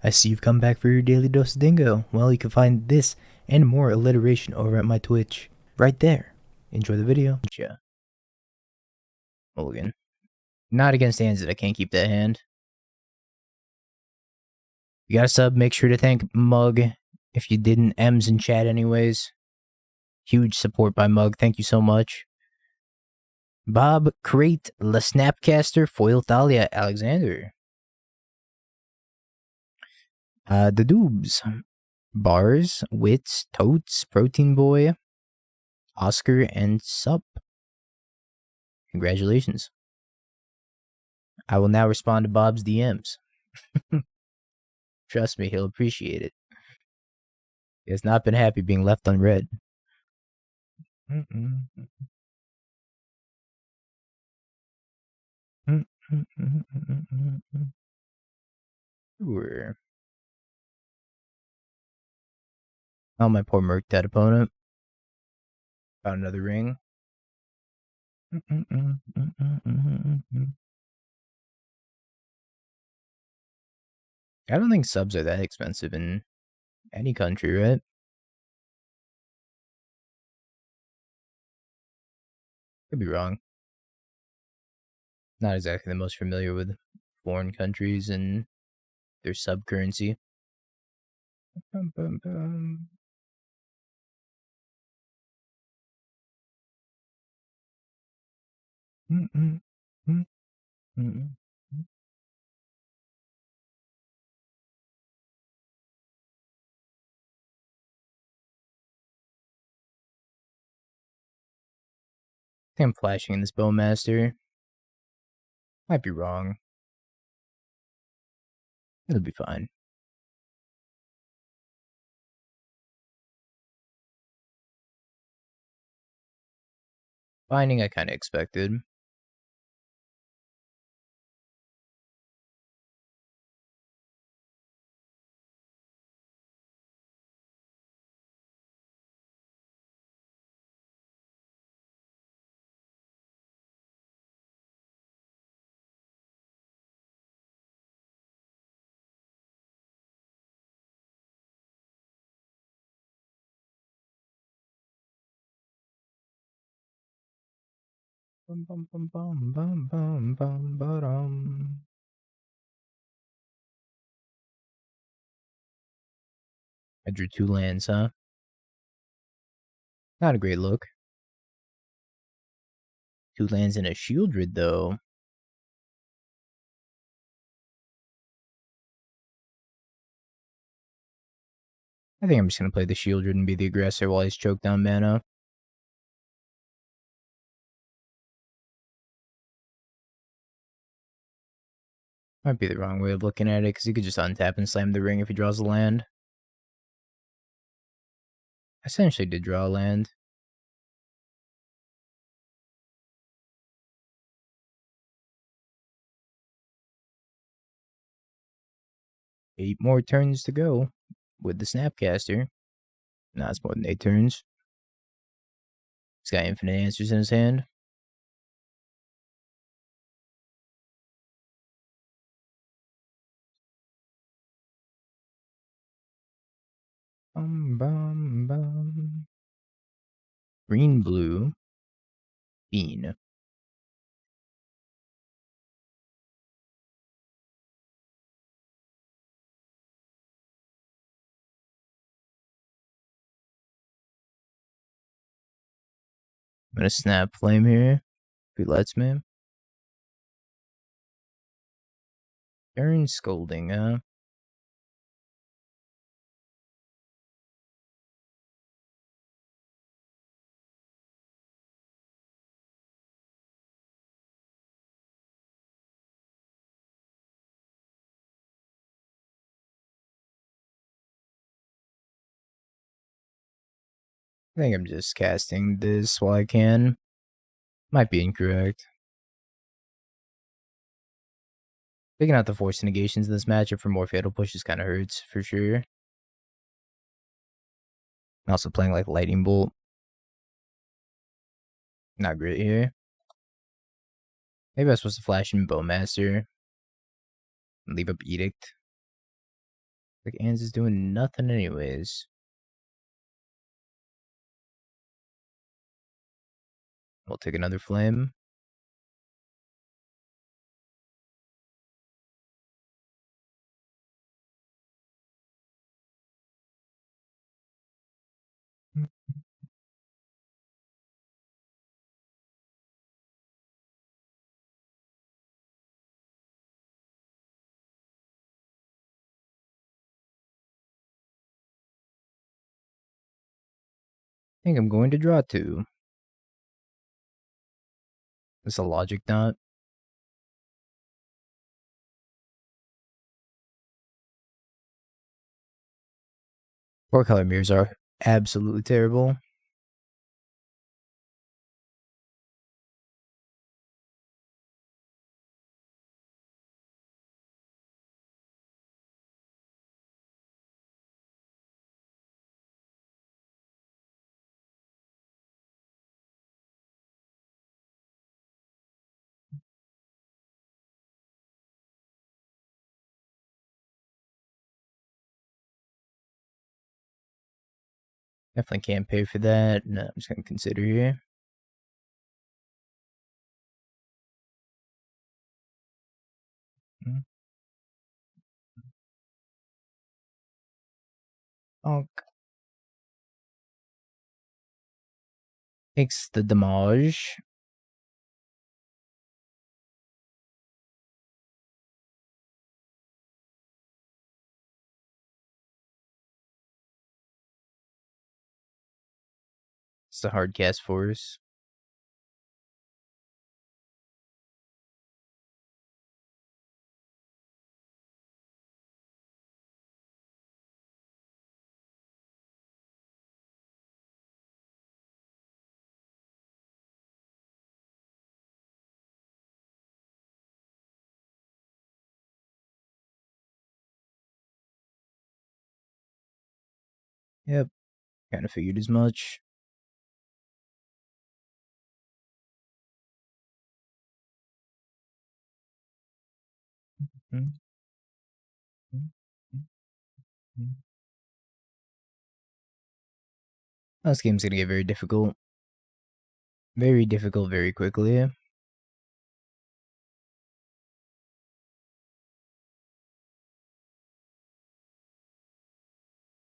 I see you've come back for your daily dose of dingo. Well, you can find this and more alliteration over at my Twitch. Right there. Enjoy the video. Yeah. Mulligan. Not against hands that I can't keep that hand. You got a sub, make sure to thank Mug. If you didn't, M's in chat anyways. Huge support by Mug, thank you so much. Bob, Crate, La Snapcaster, Foil Thalia, Alexander. The Doobs. Bars, Wits, Totes, Protein Boy, Oscar, and Sup. Congratulations. I will now respond to Bob's DMs. Trust me, he'll appreciate it. He has not been happy being left unread. Sure. Oh, my poor Murktide opponent. Found another ring. I don't think subs are that expensive in any country, right? Could be wrong. Not exactly the most familiar with foreign countries and their sub currency. I think I'm flashing in this Bowmaster. Might be wrong. It'll be fine. Binding I kind of expected. Bum, bum, bum, bum, bum, bum, bum, ba-dum. I drew 2 lands, huh? Not a great look. 2 lands and a Sheoldred, though. I think I'm just going to play the Sheoldred and be the aggressor while he's choked down mana. Might be the wrong way of looking at it, because he could just untap and slam the ring if he draws a land. Essentially did draw a land. Eight more turns to go with the Snapcaster. Nah, it's more than 8 turns. He's got infinite answers in his hand. Green, blue, bean. I'm gonna snap flame here, if he lets me. Stern Scolding, huh? I think I'm just casting this while I can. Might be incorrect. Taking out the Force of Negations in this matchup for more Fatal Pushes kind of hurts, for sure. And also playing like Lightning Bolt. Not great here. Maybe I was supposed to flash in Bowmaster and leave up Edict. Like Ans is doing nothing anyways. We'll take another flame. I think I'm going to draw 2. It's a logic knot. 4-color mirrors are absolutely terrible. Definitely can't pay for that. No, I'm just gonna consider here. Oh, takes the damage. It's a hard cast force. Yep, kind of figured as much. This game's gonna get very difficult. Very difficult very quickly.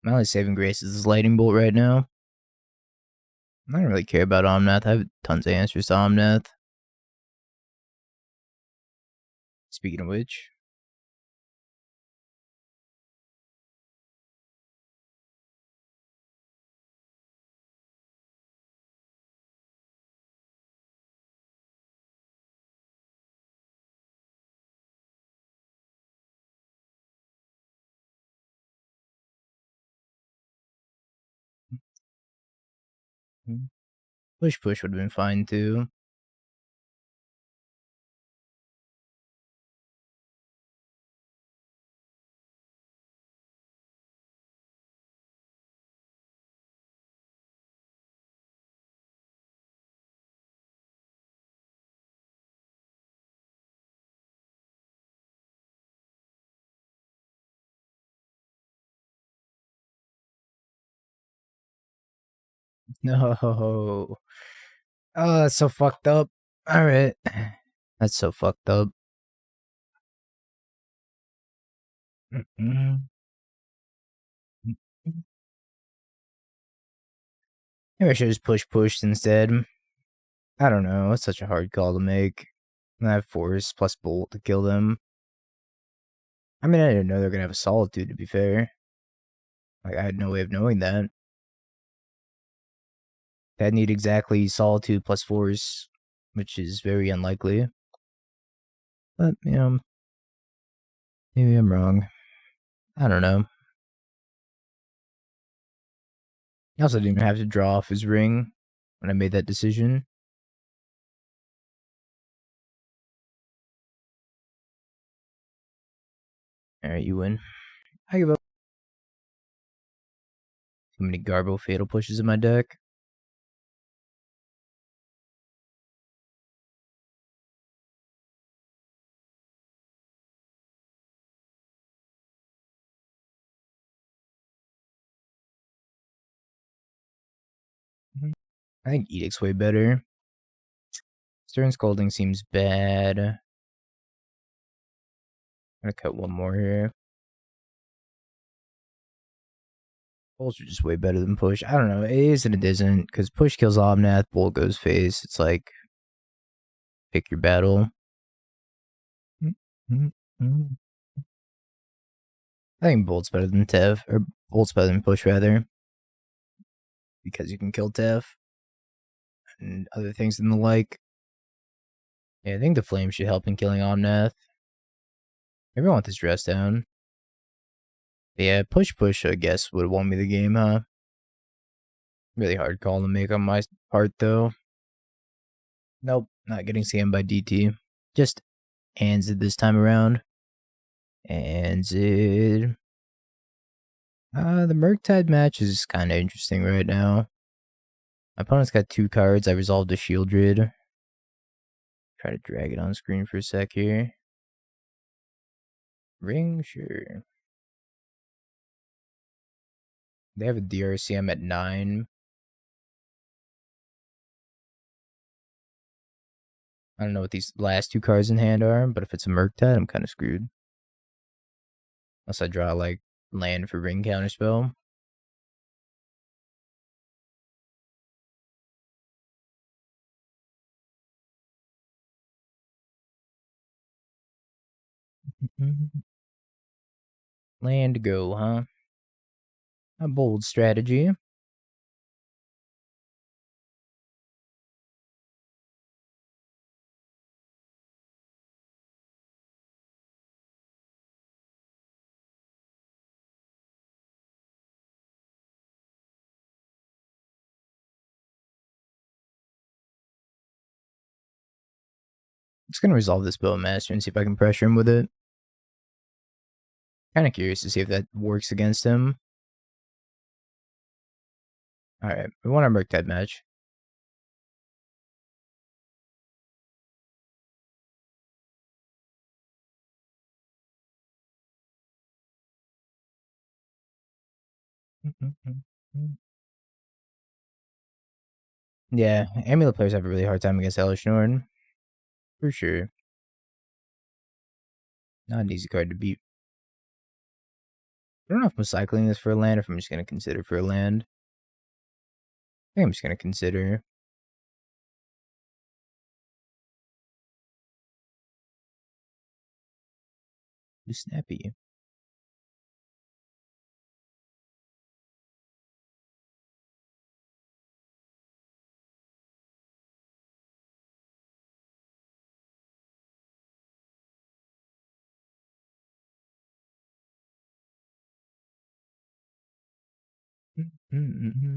My only saving grace is this lightning bolt right now. I don't really care about Omnath. I have tons of answers to Omnath. Speaking of which. Push would have been fine too. No. Oh, that's so fucked up. Alright. That's so fucked up. Maybe I should just pushed instead. I don't know. It's such a hard call to make. I have Force plus Bolt to kill them. I mean, I didn't know they're gonna have a Solitude, to be fair. Like, I had no way of knowing that. That need exactly Solitude plus Force, which is very unlikely. But, you know, maybe I'm wrong. I don't know. I also didn't even have to draw off his ring when I made that decision. Alright, you win. I give up. Too many Garbo Fatal Pushes in my deck. I think Edict's way better. Stern Scolding seems bad. I'm gonna cut one more here. Bolts are just way better than push. I don't know. It is and it isn't, because push kills Omnath, bolt goes face. It's like, pick your battle. I think bolt's better than Tev, or bolt's better than push, rather. Because you can kill Tev. And other things and the like. Yeah, I think the flame should help in killing Omnath. Maybe I want this dress down. Yeah, push, I guess, would have won me the game, huh? Really hard call to make on my part, though. Nope, not getting scammed by DT. Just hands it this time around. Hands it. The Murktide match is kind of interesting right now. My opponent's got 2 cards. I resolved a Sheoldred. Try to drag it on screen for a sec here. Ring, sure. They have a DRCM at 9. I don't know what these last 2 cards in hand are, but if it's a Murktide, I'm kind of screwed. Unless I draw, like, land for ring counterspell. Land go, huh? A bold strategy. Just gonna resolve this Bowmaster and see if I can pressure him with it. Kind of curious to see if that works against him. Alright, we want our Murktide match. Yeah, Amulet players have a really hard time against Hellish Norn. For sure. Not an easy card to beat. I don't know if I'm cycling this for a land or if I'm just going to consider for a land. I think I'm just going to consider. Too snappy. I'm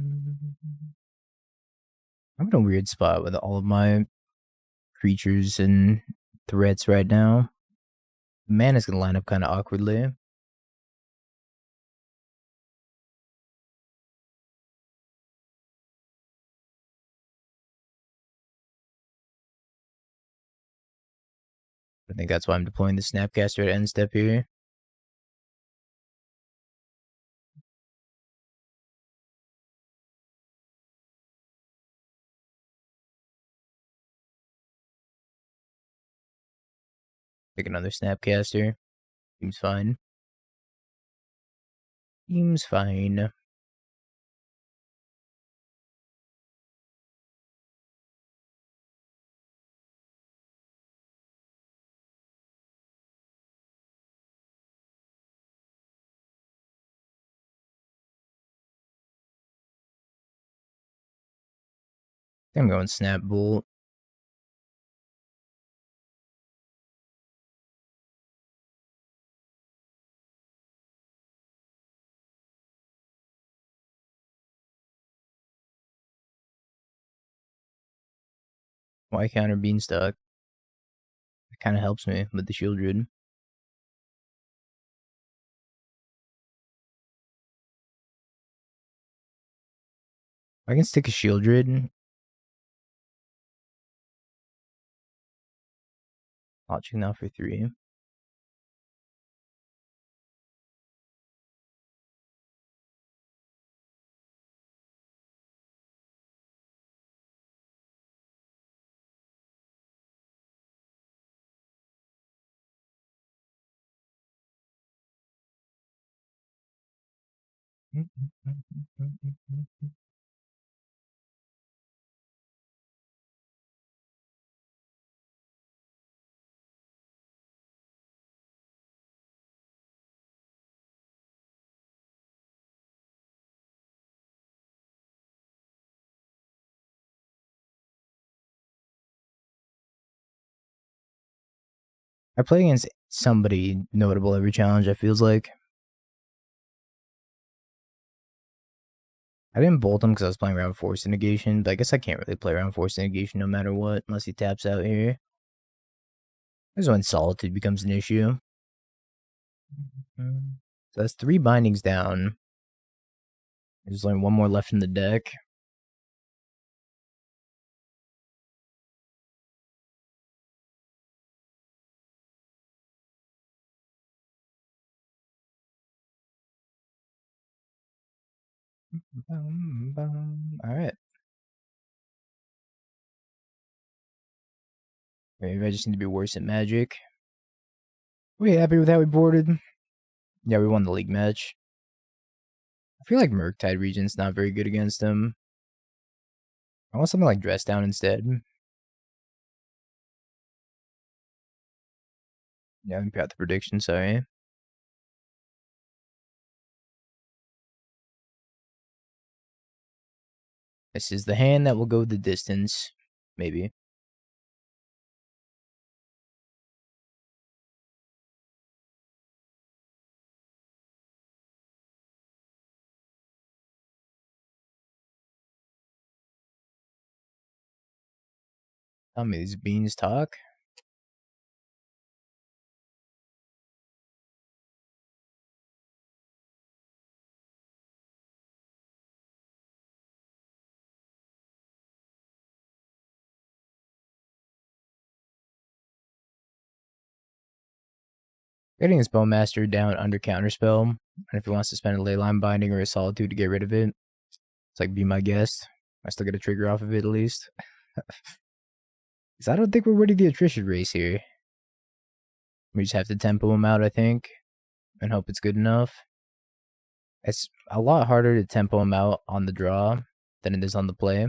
in a weird spot with all of my creatures and threats right now. Mana's going to line up kind of awkwardly. I think that's why I'm deploying the Snapcaster at end step here. Pick another Snapcaster. Seems fine. Seems fine. I'm going Snap Bolt. Why counter Beanstalk? It kind of helps me with the Sheoldred. I can stick a Sheoldred. Launching now for 3. I play against somebody notable every challenge, it feels like. I didn't bolt him because I was playing around Force of Negation, but I guess I can't really play around Force of Negation no matter what, unless he taps out here. This is when Solitude becomes an issue. So that's 3 bindings down. There's only 1 more left in the deck. Alright. Maybe I just need to be worse at Magic. We happy with how we boarded? Yeah, we won the league match. I feel like Murktide Regent's not very good against him. I want something like Dress Down instead. Yeah, I got the prediction, sorry. This is the hand that will go the distance. Maybe. Tell me these beans talk. Getting his Bowmaster down under Counterspell, and if he wants to spend a Leyline Binding or a Solitude to get rid of it, it's like, be my guest. I still get a trigger off of it at least. Because I don't think we're winning the attrition race here. We just have to tempo him out, I think, and hope it's good enough. It's a lot harder to tempo him out on the draw than it is on the play.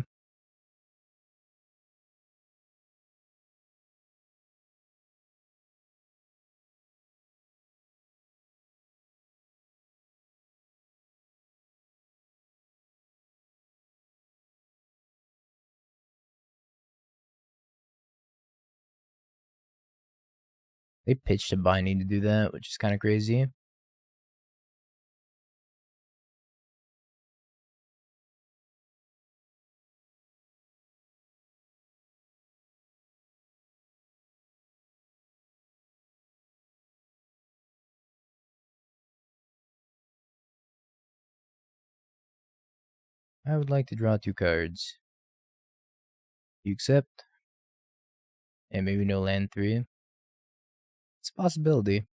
They pitched a binding to do that, which is kind of crazy. I would like to draw 2 cards. You accept? And maybe no land 3. It's a possibility.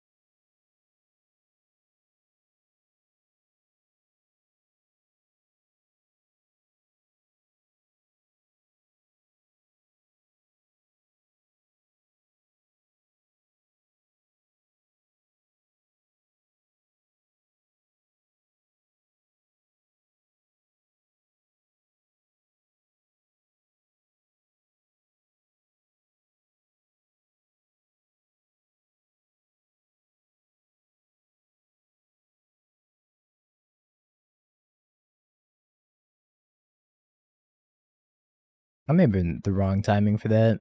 I may have been the wrong timing for that.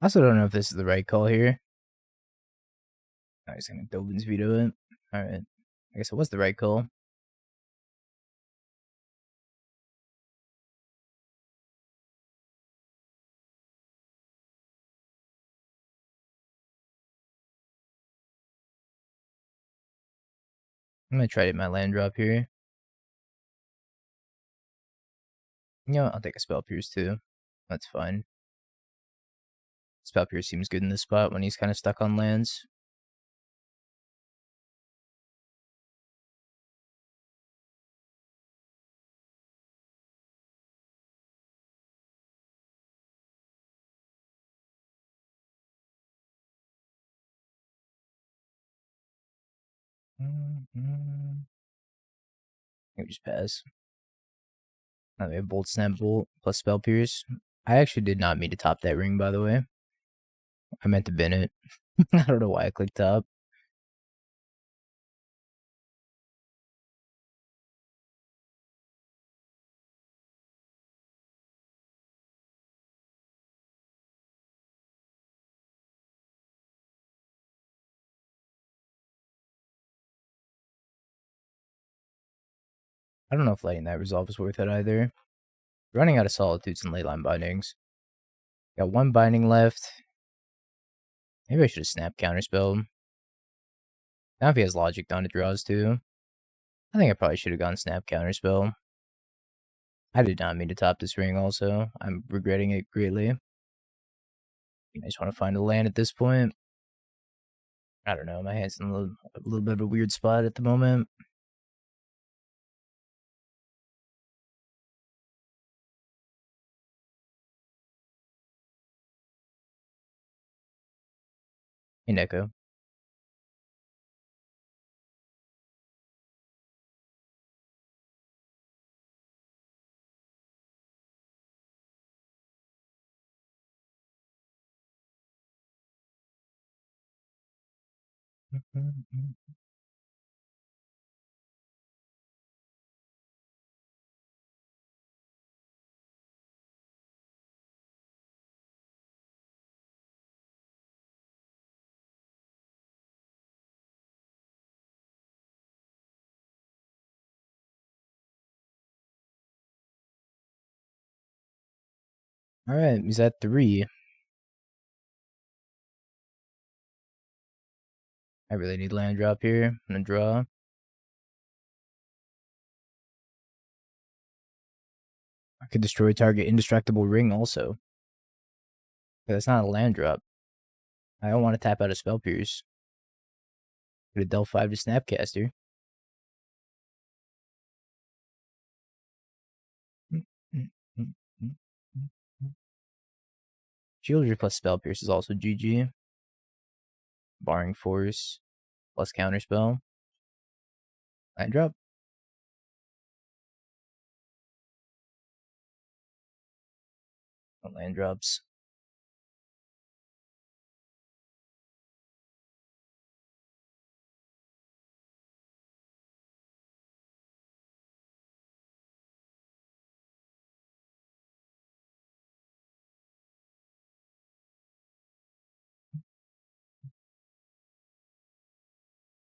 I also don't know if this is the right call here. I was gonna Dovin's veto it. Alright. I guess it was the right call. I'm gonna try to hit my land drop here. You know what? I'll take a Spell Pierce too. That's fine. Spell Pierce seems good in this spot when he's kind of stuck on lands. We just pass. Now we have Bolt Snap Bolt plus Spell Pierce. I actually did not mean to top that ring, by the way. I meant to bin it. I don't know why I clicked top. I don't know if letting that resolve is worth it either. Running out of Solitudes and Leyline Bindings. Got one binding left. Maybe I should have snapped Counterspell. Now if he has Logic down, it draws too. I think I probably should have gone Snap Counterspell. I did not mean to top this ring also. I'm regretting it greatly. I just want to find a land at this point. I don't know. My hand's in a little bit of a weird spot at the moment. In Echo. Alright, he's at 3. I really need land drop here. I'm gonna draw. I could destroy target indestructible ring also. But that's not a land drop. I don't want to tap out a Spell Pierce. Could have dealt 5 to Snapcaster. Sheoldred plus Spell Pierce is also GG. Barring Force plus Counterspell. Land drop. No land drops.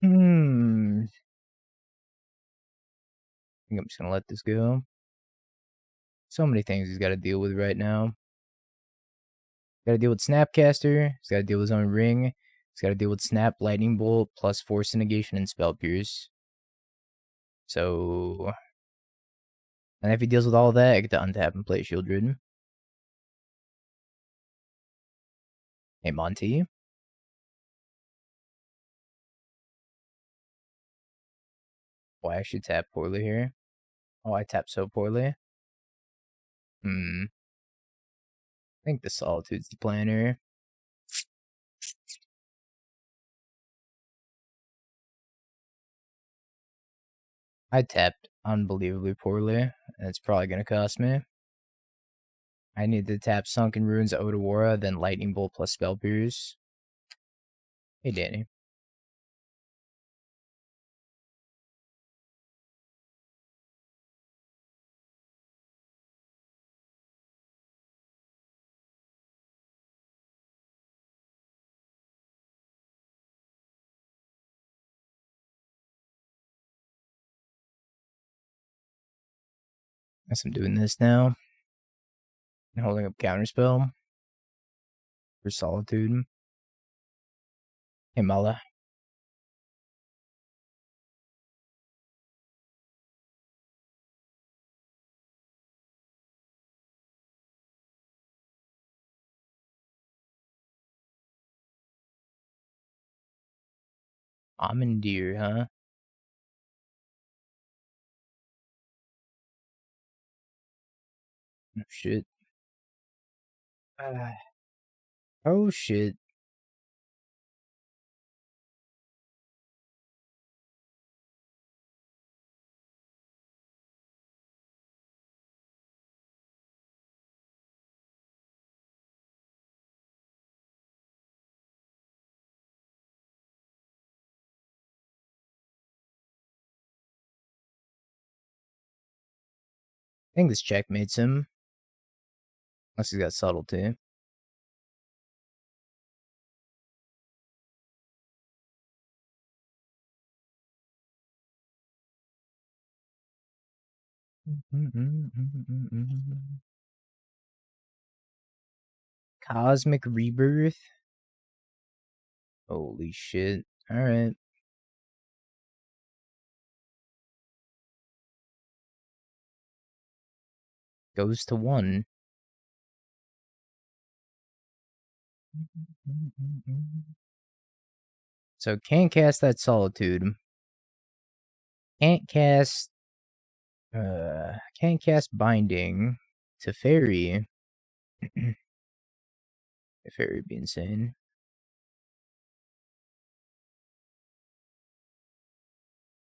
I think I'm just gonna let this go. So many things he's got to deal with right now. Got to deal with Snapcaster. He's got to deal with his own ring. He's got to deal with Snap, Lightning Bolt, plus Force of Negation and Spell Pierce. So, and if he deals with all of that, I get to untap and play Sheoldred. Hey, Monty. Why I should tap poorly here? Oh, I tap so poorly. I think the Solitude's the plan here. I tapped unbelievably poorly, and it's probably going to cost me. I need to tap Sunken Ruins, Otawara, then Lightning Bolt plus Spell Pierce. Hey, Danny. Guess I'm doing this now. And holding up Counterspell for Solitude. Hey, Mala. Deer, huh? Oh, shit. Oh, shit. think this checkmates him. Unless he's got subtlety. Cosmic Rebirth. Holy shit. Alright. Goes to 1. So can't cast that Solitude. Can't cast Binding to Fairy. The Fairy would be insane.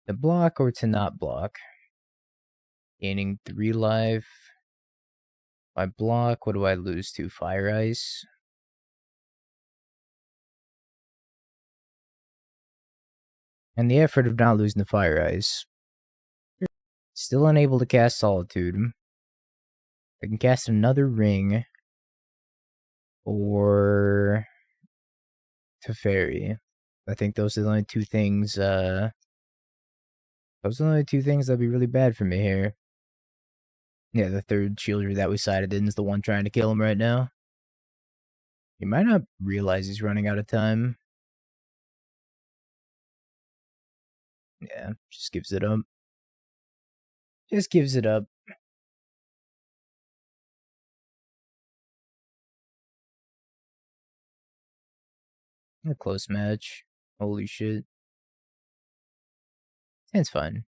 To block or to not block? Gaining 3 life. If I block, what do I lose to? Fire Ice? And the effort of not losing the Fire Ice. Still unable to cast Solitude. I can cast another Ring. Or to Fairy. I think those are the only 2 things, those are the only 2 things that'd be really bad for me here. Yeah, the third Sheoldred that we sided in is the one trying to kill him right now. He might not realize he's running out of time. Yeah, just gives it up. Just gives it up. A close match. Holy shit. It's fine.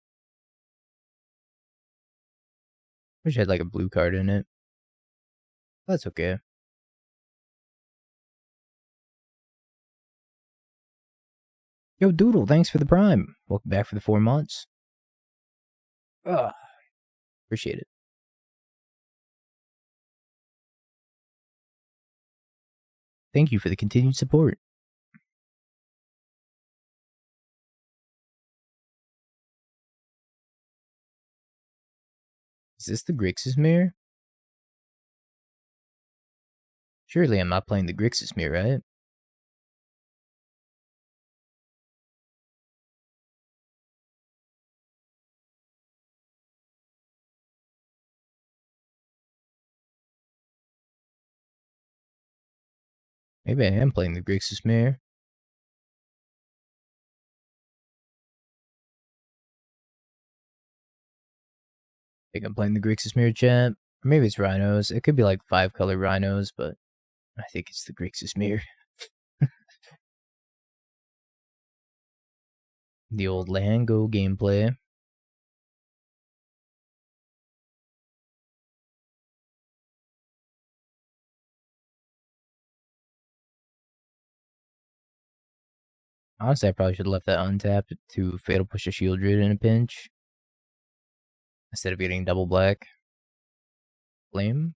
Wish I had like a blue card in it. That's okay. Yo, Doodle, thanks for the Prime. Welcome back for the 4 months. Ugh. Appreciate it. Thank you for the continued support. Is this the Grixis mirror? Surely I'm not playing the Grixis mirror, right? Maybe I am playing the Grixis mirror. I think I'm playing the Grixis mirror, chat. Or maybe it's rhinos. It could be like 5-color rhinos, but I think it's the Grixis mirror. The old land go gameplay. Honestly, I probably should have left that untapped to Fatal Push a Sheoldred in a pinch. Instead of getting double black. Flame?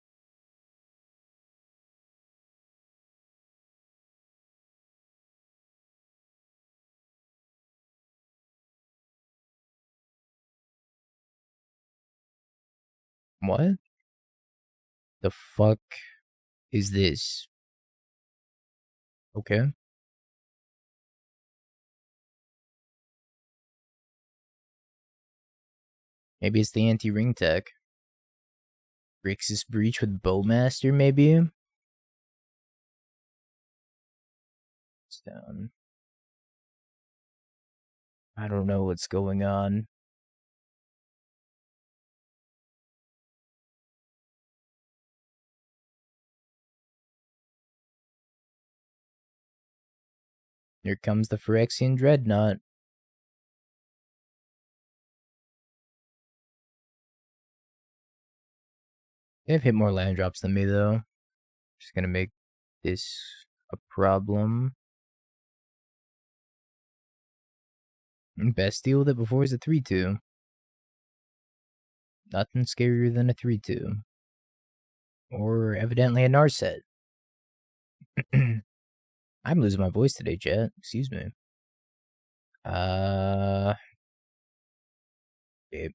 What? The fuck is this? Okay. Maybe it's the anti-ring tech. Grixis Breach with Bowmaster, maybe? It's down. I don't know what's going on. Here comes the Phyrexian Dreadnought. They've hit more land drops than me, though. Just gonna make this a problem. Best deal with it before is a 3-2. Nothing scarier than a 3-2. Or evidently a Narset. I'm losing my voice today, chat. Excuse me. Babe.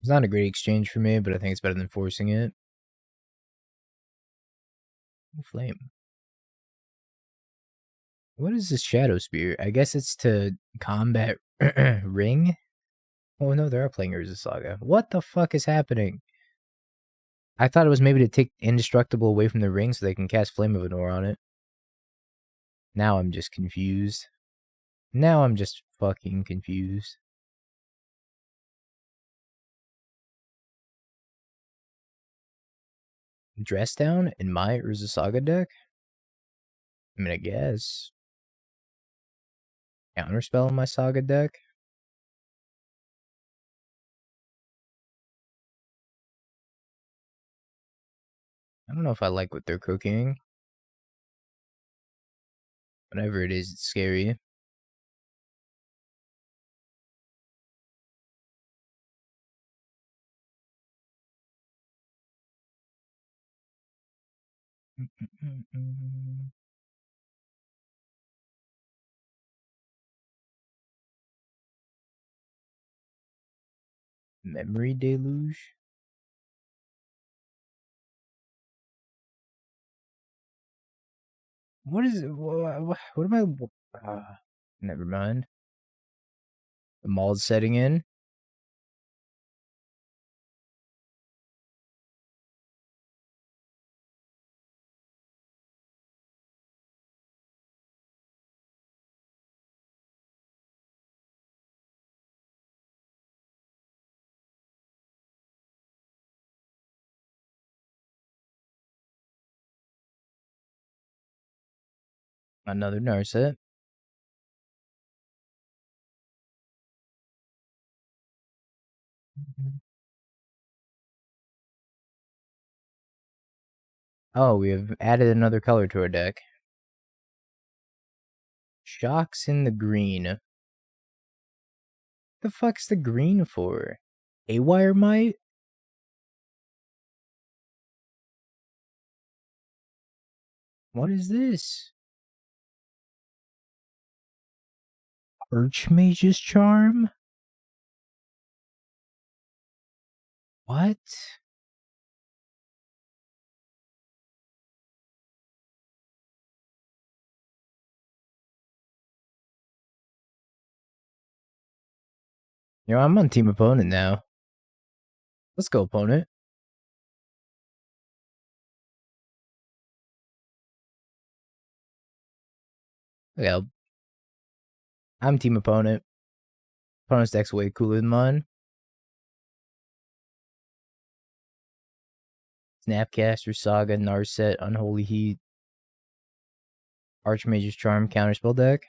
It's not a great exchange for me, but I think it's better than forcing it. Flame. What is this Shadow Spear? I guess it's to combat Ring? Oh no, they are playing Urza Saga. What the fuck is happening? I thought it was maybe to take Indestructible away from the ring so they can cast Flame of Anor on it. Now I'm just confused. Now I'm just fucking confused. Dress down in my Urza Saga deck? I mean, I guess. Counterspell in my Saga deck? I don't know if I like what they're cooking. Whatever it is, it's scary. Memory Deluge? What is it? What am I? Never mind. The mall's setting in. Another Narset. Oh, we have added another color to our deck. Shocks in the green. The fuck's the green for? A wire might? What is this? Archmage's Charm? What? You know, I'm on team opponent now. Let's go, opponent. Yeah, I'm team opponent. Opponent's deck's way cooler than mine. Snapcaster, Saga, Narset, Unholy Heat, Archmage's Charm, Counterspell deck.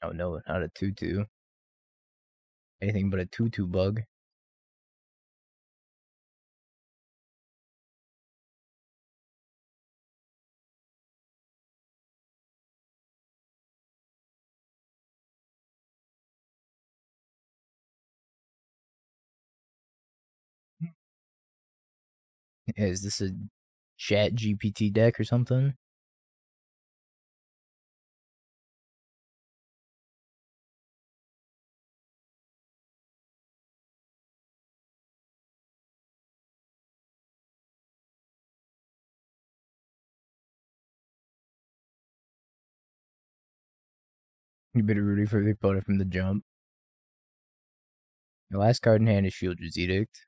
Oh no, not a 2/2. Anything but a 2/2 bug. Is this a chat GPT deck or something? You better rooting for the opponent from the jump. The last card in hand is Sheoldred's Edict.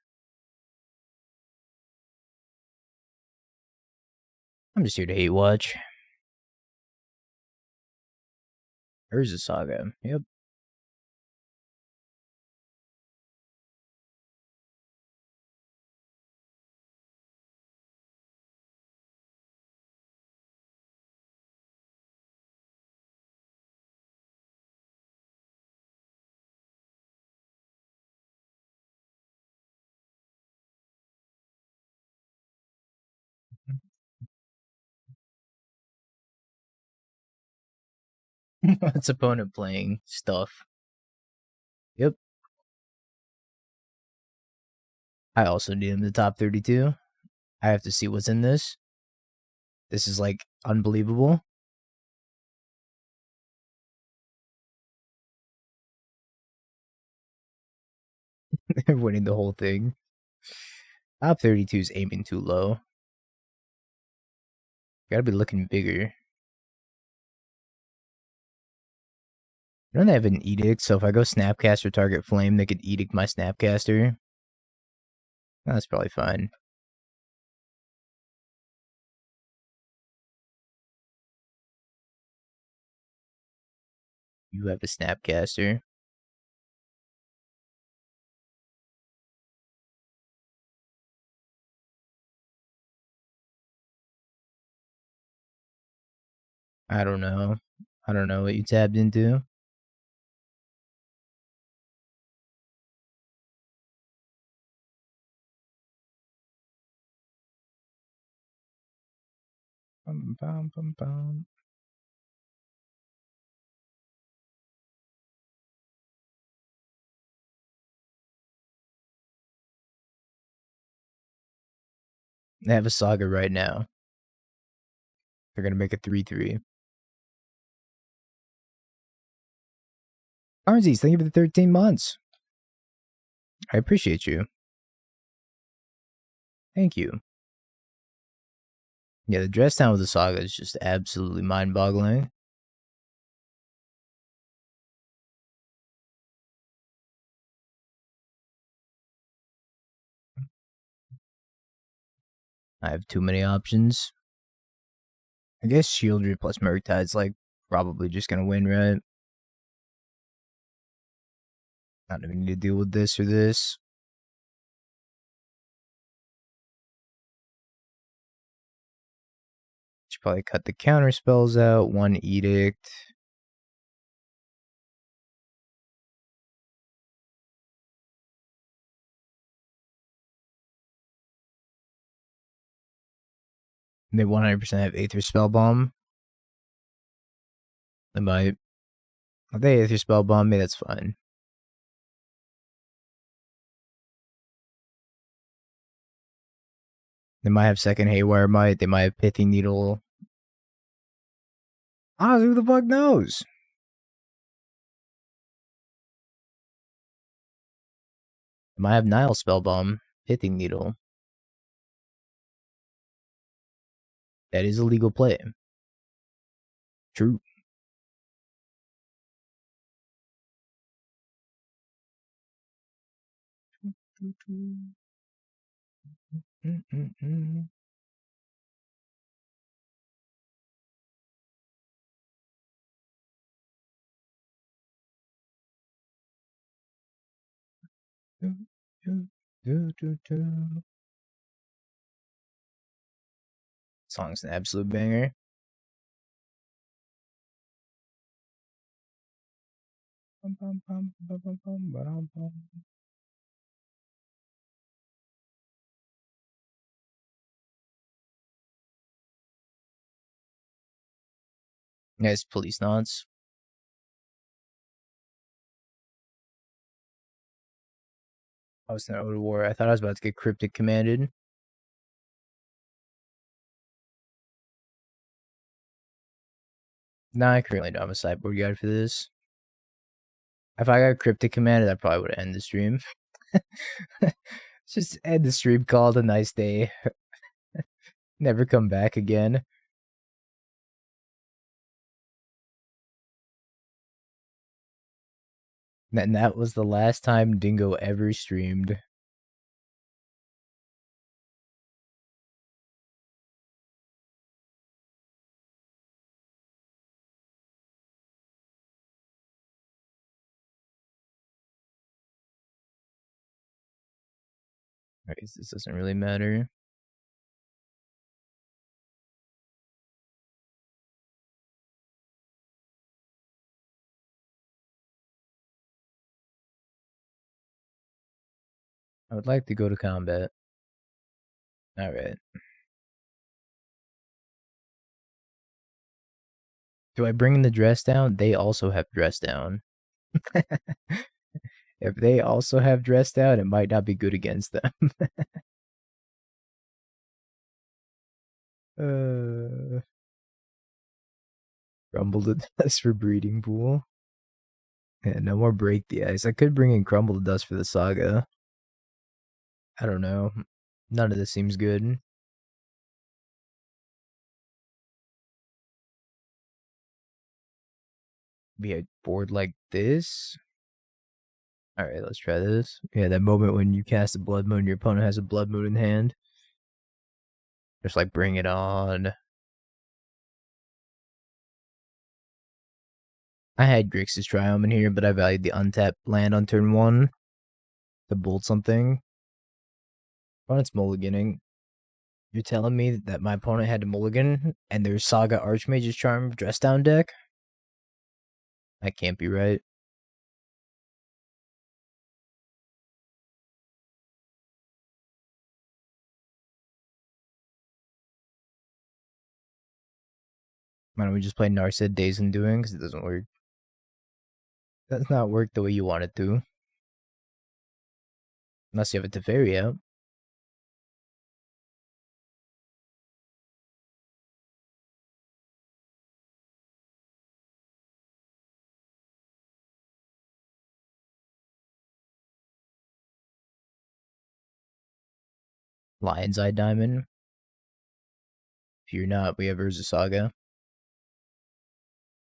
I'm just here to hate watch. Urza Saga. Yep. What's opponent playing? Stuff. Yep. I also need him to top 32. I have to see what's in this. This is like unbelievable. They're winning the whole thing. Top 32 is aiming too low. Gotta be looking bigger. Don't they have an edict? So if I go Snapcaster target flame, they could edict my Snapcaster. That's probably fine. You have a Snapcaster. I don't know. I don't know what you tabbed into. Bum, bum, bum, bum. They have a Saga right now. They're gonna make a 3-3. Arnzies, thank you for the 13 months. I appreciate you. Thank you. Yeah, the dress down with the Saga is just absolutely mind-boggling. I have too many options. I guess Sheoldred plus Murktide's like probably just gonna win, right? I don't even need to deal with this or this. Should probably cut the counter spells out. One Edict. They 100% have Aether Spell Bomb. They might. If they Aether Spell Bomb me, that's fine. They might have second Haywire Might. They might have Pithing Needle. Honestly, who the fuck knows? They might have Nile Spell Bomb. Pithing Needle. That is a legal play. True. Song's an absolute banger. Nice police nods. I was in Otawara. I thought I was about to get cryptic commanded. Nah, I currently don't have a sideboard guide for this. If I got cryptic commanded, I probably would end the stream. Just end the stream, call it a nice day. Never come back again. And that was the last time Dingo ever streamed. Alright, this doesn't really matter. I would like to go to combat. Alright. Do I bring in the dress down? They also have dress down. If they also have dress down, it might not be good against them. Crumble to dust for breeding pool. Yeah, no more break the ice. I could bring in Crumble to dust for the saga. I don't know. None of this seems good. Be a board like this. Alright, let's try this. Yeah, that moment when you cast a Blood Moon, your opponent has a Blood Moon in hand. Just like, bring it on. I had Grixis Triumph in here, but I valued the untapped land on turn 1 to bolt something. Opponent's mulliganing. You're telling me that my opponent had to mulligan and there's Saga Archmage's Charm dress down deck? That can't be right. Why don't we just play Narset Days and Doing? Because it doesn't work. Does not work the way you want it to. Unless you have a Teferi out. Lion's Eye Diamond. If you're not, we have Urza Saga.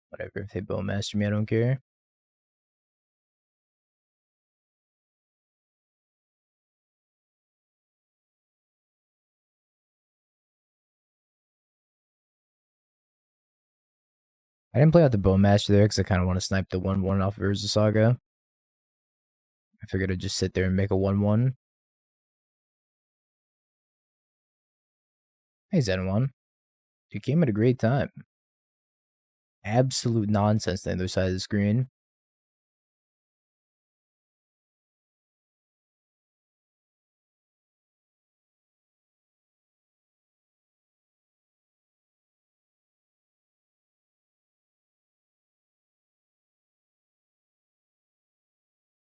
Whatever, if they Bowmaster me, I don't care. I didn't play out the Bowmaster there because I kind of want to snipe the 1-1 off of Urza Saga. I figured I'd just sit there and make a 1-1. Hey, Zen1. You came at a great time. Absolute nonsense on the other side of the screen.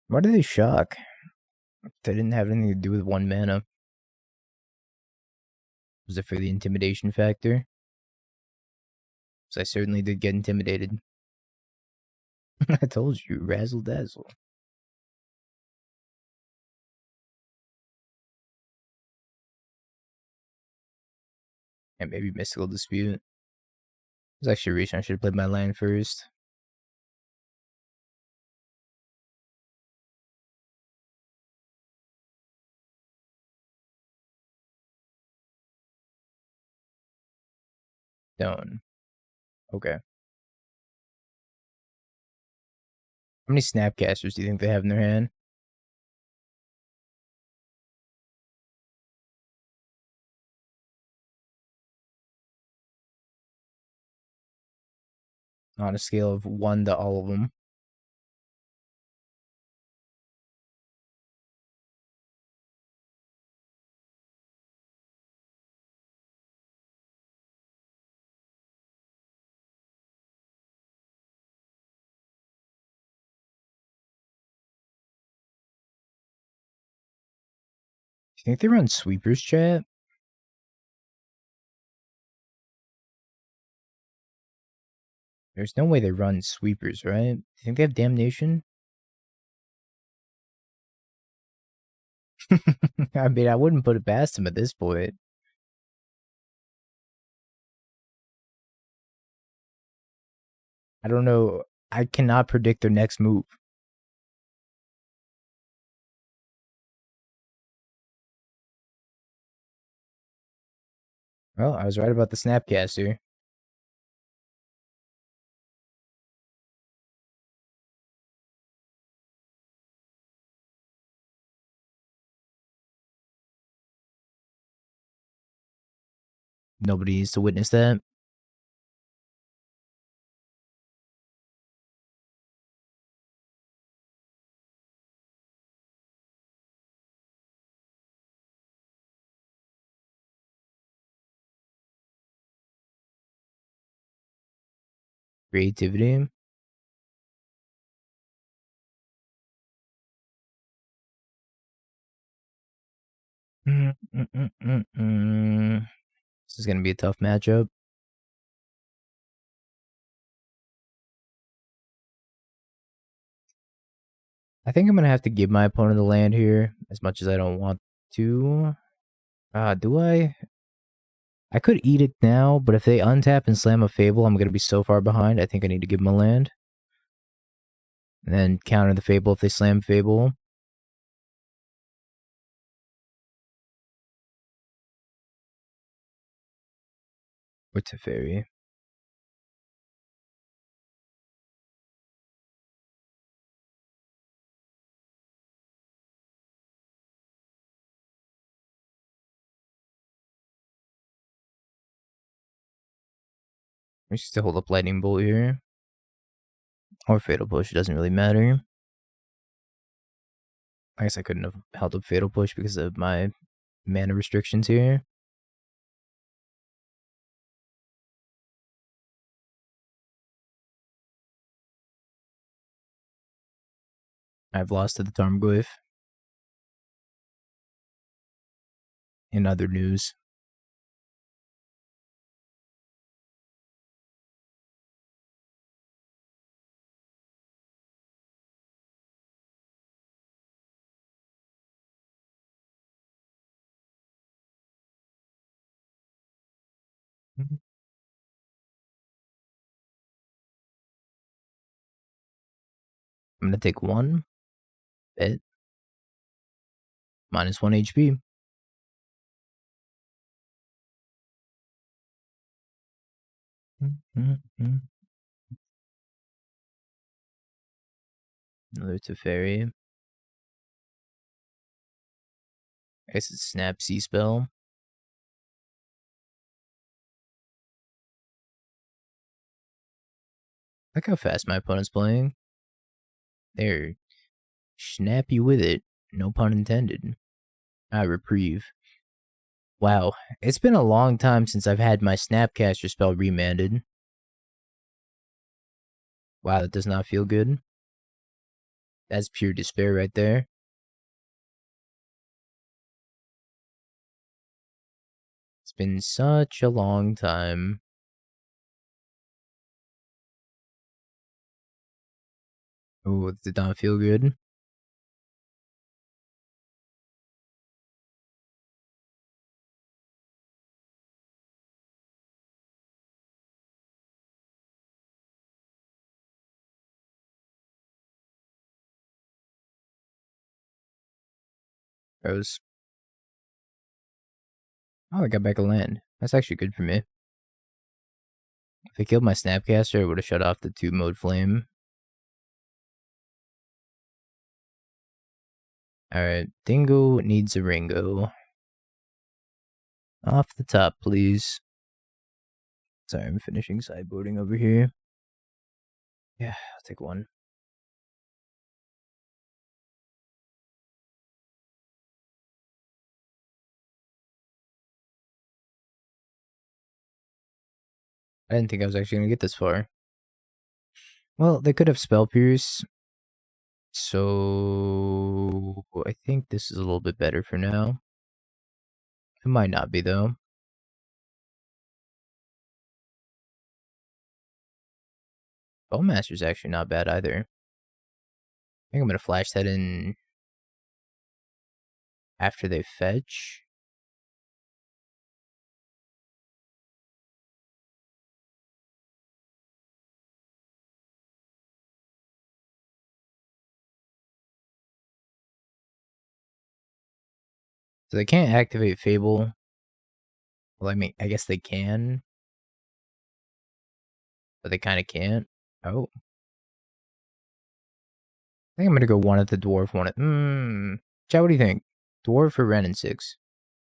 Why did they shock? They didn't have anything to do with 1 mana. Was it for the intimidation factor? Because I certainly did get intimidated. I told you, razzle dazzle. And maybe Mystical Dispute. It was actually reaching. I should have played my land first. Stone. Okay. How many Snapcasters do you think they have in their hand? On a scale of 1 to all of them. Do you think they run sweepers, chat? There's no way they run sweepers, right? Do you think they have damnation? I mean, I wouldn't put it past them at this point. I don't know. I cannot predict their next move. Well, I was right about the Snapcaster. Nobody needs to witness that. Creativity. This is going to be a tough matchup. I think I'm going to have to give my opponent the land here, as much as I don't want 2. Do I? I could Edict now, but if they untap and slam a Fable, I'm going to be so far behind. I think I need to give them a land. And then counter the Fable if they slam Fable. Or Teferi. We should still hold up Lightning Bolt here. Or Fatal Push, it doesn't really matter. I guess I couldn't have held up Fatal Push because of my mana restrictions here. I've lost to the Tarmogoyf. In other news. I'm going to take 1. Bet. -1 HP. Another Teferi. I guess it's Snap C spell. Look how fast my opponent's playing. They're snappy with it. No pun intended. Reprieve. Wow, it's been a long time since I've had my Snapcaster spell remanded. Wow, that does not feel good. That's pure despair right there. It's been such a long time. Oh, it did not feel good. Gross. Oh, I got back a land. That's actually good for me. If I killed my Snapcaster, I would have shut off the 2-mode flame. Alright, Dingo needs a Ringo. Off the top, please. Sorry, I'm finishing sideboarding over here. Yeah, I'll take 1. I didn't think I was actually going to get this far. Well, they could have Spell Pierce. So I think this is a little bit better for now. It might not be, though. Bowmaster's actually not bad either. I think I'm going to flash that in after they fetch. So they can't activate Fable. Well, I mean, I guess they can. But they kind of can't. Oh. I think I'm going to go 1 at the Dwarf, 1 at... Chat, what do you think? Dwarf or Ren and 6?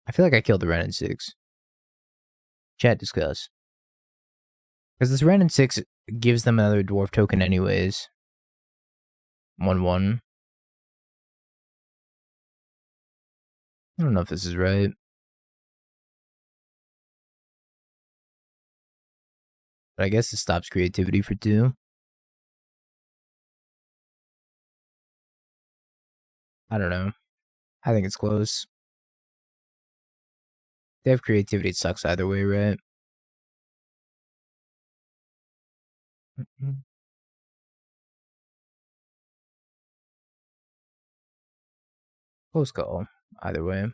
I feel like I killed the Ren and 6. Chat, discuss. Because this Ren and 6 gives them another Dwarf token anyways. 1/1. I don't know if this is right. But I guess it stops creativity for 2. I don't know. I think it's close. They have creativity, it sucks either way, right? Close call, either way.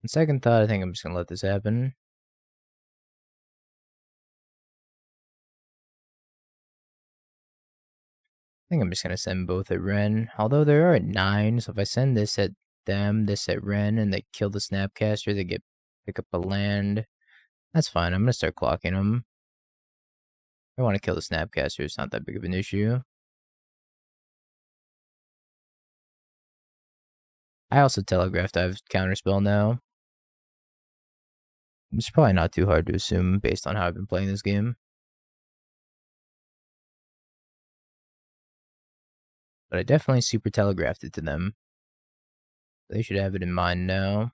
On second thought, I think I'm just gonna let this happen. I think I'm just gonna send both at Ren. Although they are at 9, so if I send this at them, this at Ren, and they kill the Snapcaster, they pick up a land. That's fine. I'm gonna start clocking them. I want to kill the Snapcaster. It's not that big of an issue. I also telegraphed I have Counterspell now. It's probably not too hard to assume based on how I've been playing this game. But I definitely super telegraphed it to them. They should have it in mind now.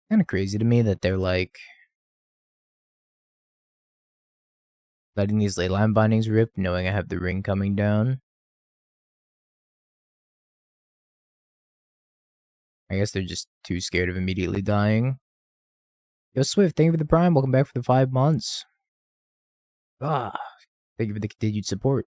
Kind of crazy to me that they're like letting these leyline bindings rip, knowing I have the ring coming down. I guess they're just too scared of immediately dying. Yo, Swift, thank you for the Prime. Welcome back for the 5 months. Thank you for the continued support.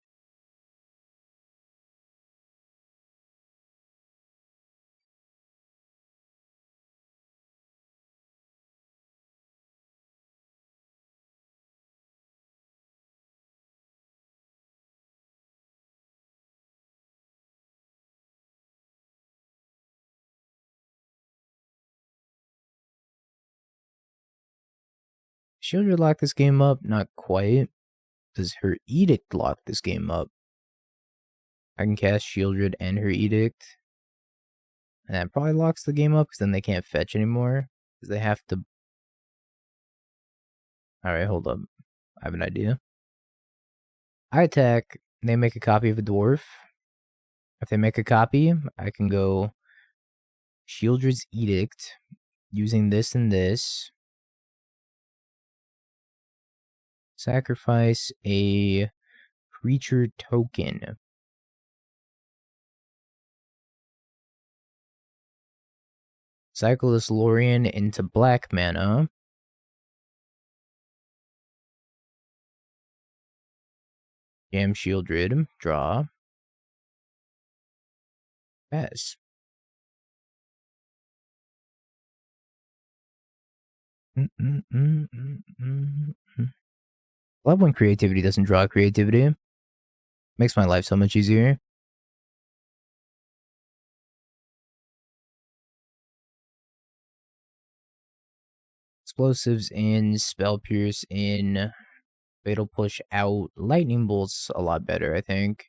Sheoldred locked this game up? Not quite. Does her Edict lock this game up? I can cast Sheoldred and her Edict. And that probably locks the game up because then they can't fetch anymore. Because they have to... Alright, hold up. I have an idea. I attack. They make a copy of a dwarf. If they make a copy, I can go Sheoldred's Edict using this and this. Sacrifice a creature token. Cycle this Lrien into black mana. Jam Sheoldred. Draw. Pass. Love when creativity doesn't draw creativity. Makes my life so much easier. Explosives in, Spell Pierce in, Fatal Push out, Lightning Bolt's a lot better, I think.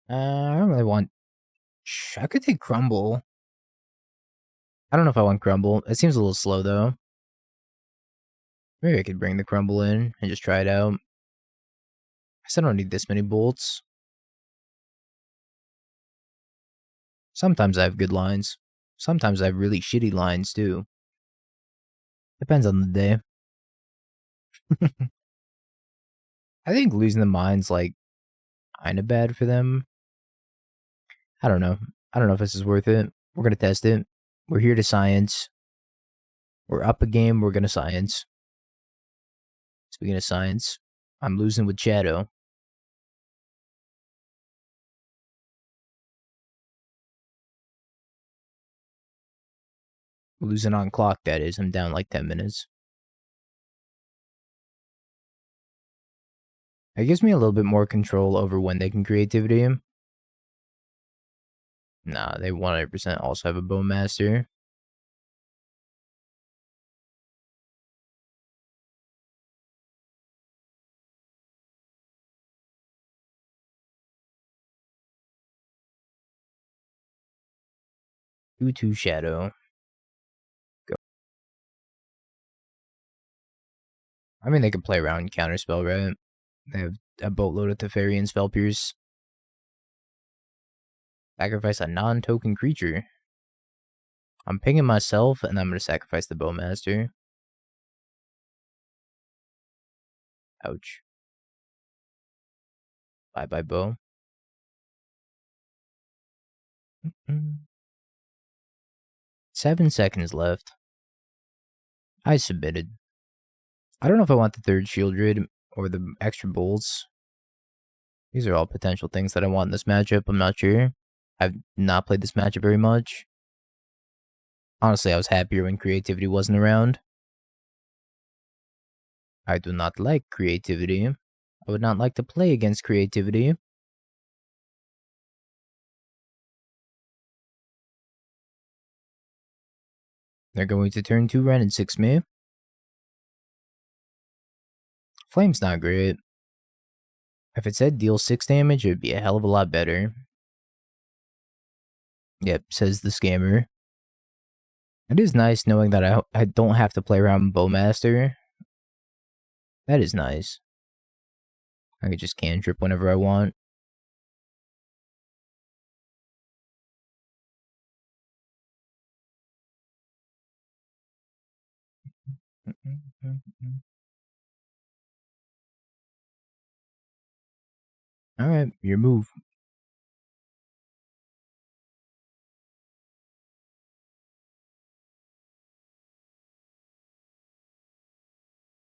I don't really want... I could take Crumble. I don't know if I want Crumble. It seems a little slow, though. Maybe I could bring the Crumble in and just try it out. I guess I don't need this many bolts. Sometimes I have good lines. Sometimes I have really shitty lines, too. Depends on the day. I think losing the mine's, like, kind of bad for them. I don't know. I don't know if this is worth it. We're going to test it. We're here to science. We're up a game. We're going to science. Speaking of science, I'm losing with Shadow. Losing on clock, that is. I'm down like 10 minutes. It gives me a little bit more control over when they can creativity. Nah, they 100% also have a Bowmaster. Two Shadow. Go. I mean, they could play around Counterspell, right? They have a boatload of Teferi and Spell Pierce. Sacrifice a non-token creature. I'm pinging myself, and I'm going to sacrifice the Bowmaster. Ouch. Bye-bye, Bow. 7 seconds left. I submitted. I don't know if I want the third Sheoldred or the extra bolts. These are all potential things that I want in this matchup. I'm not sure. I've not played this matchup very much. Honestly, I was happier when creativity wasn't around. I do not like creativity. I would not like to play against creativity. They're going to turn 2 Ren and 6 me. Flame's not great. If it said deal 6 damage, it would be a hell of a lot better. Yep, says the scammer. It is nice knowing that I don't have to play around Bowmaster. That is nice. I could just cantrip whenever I want. Alright, your move.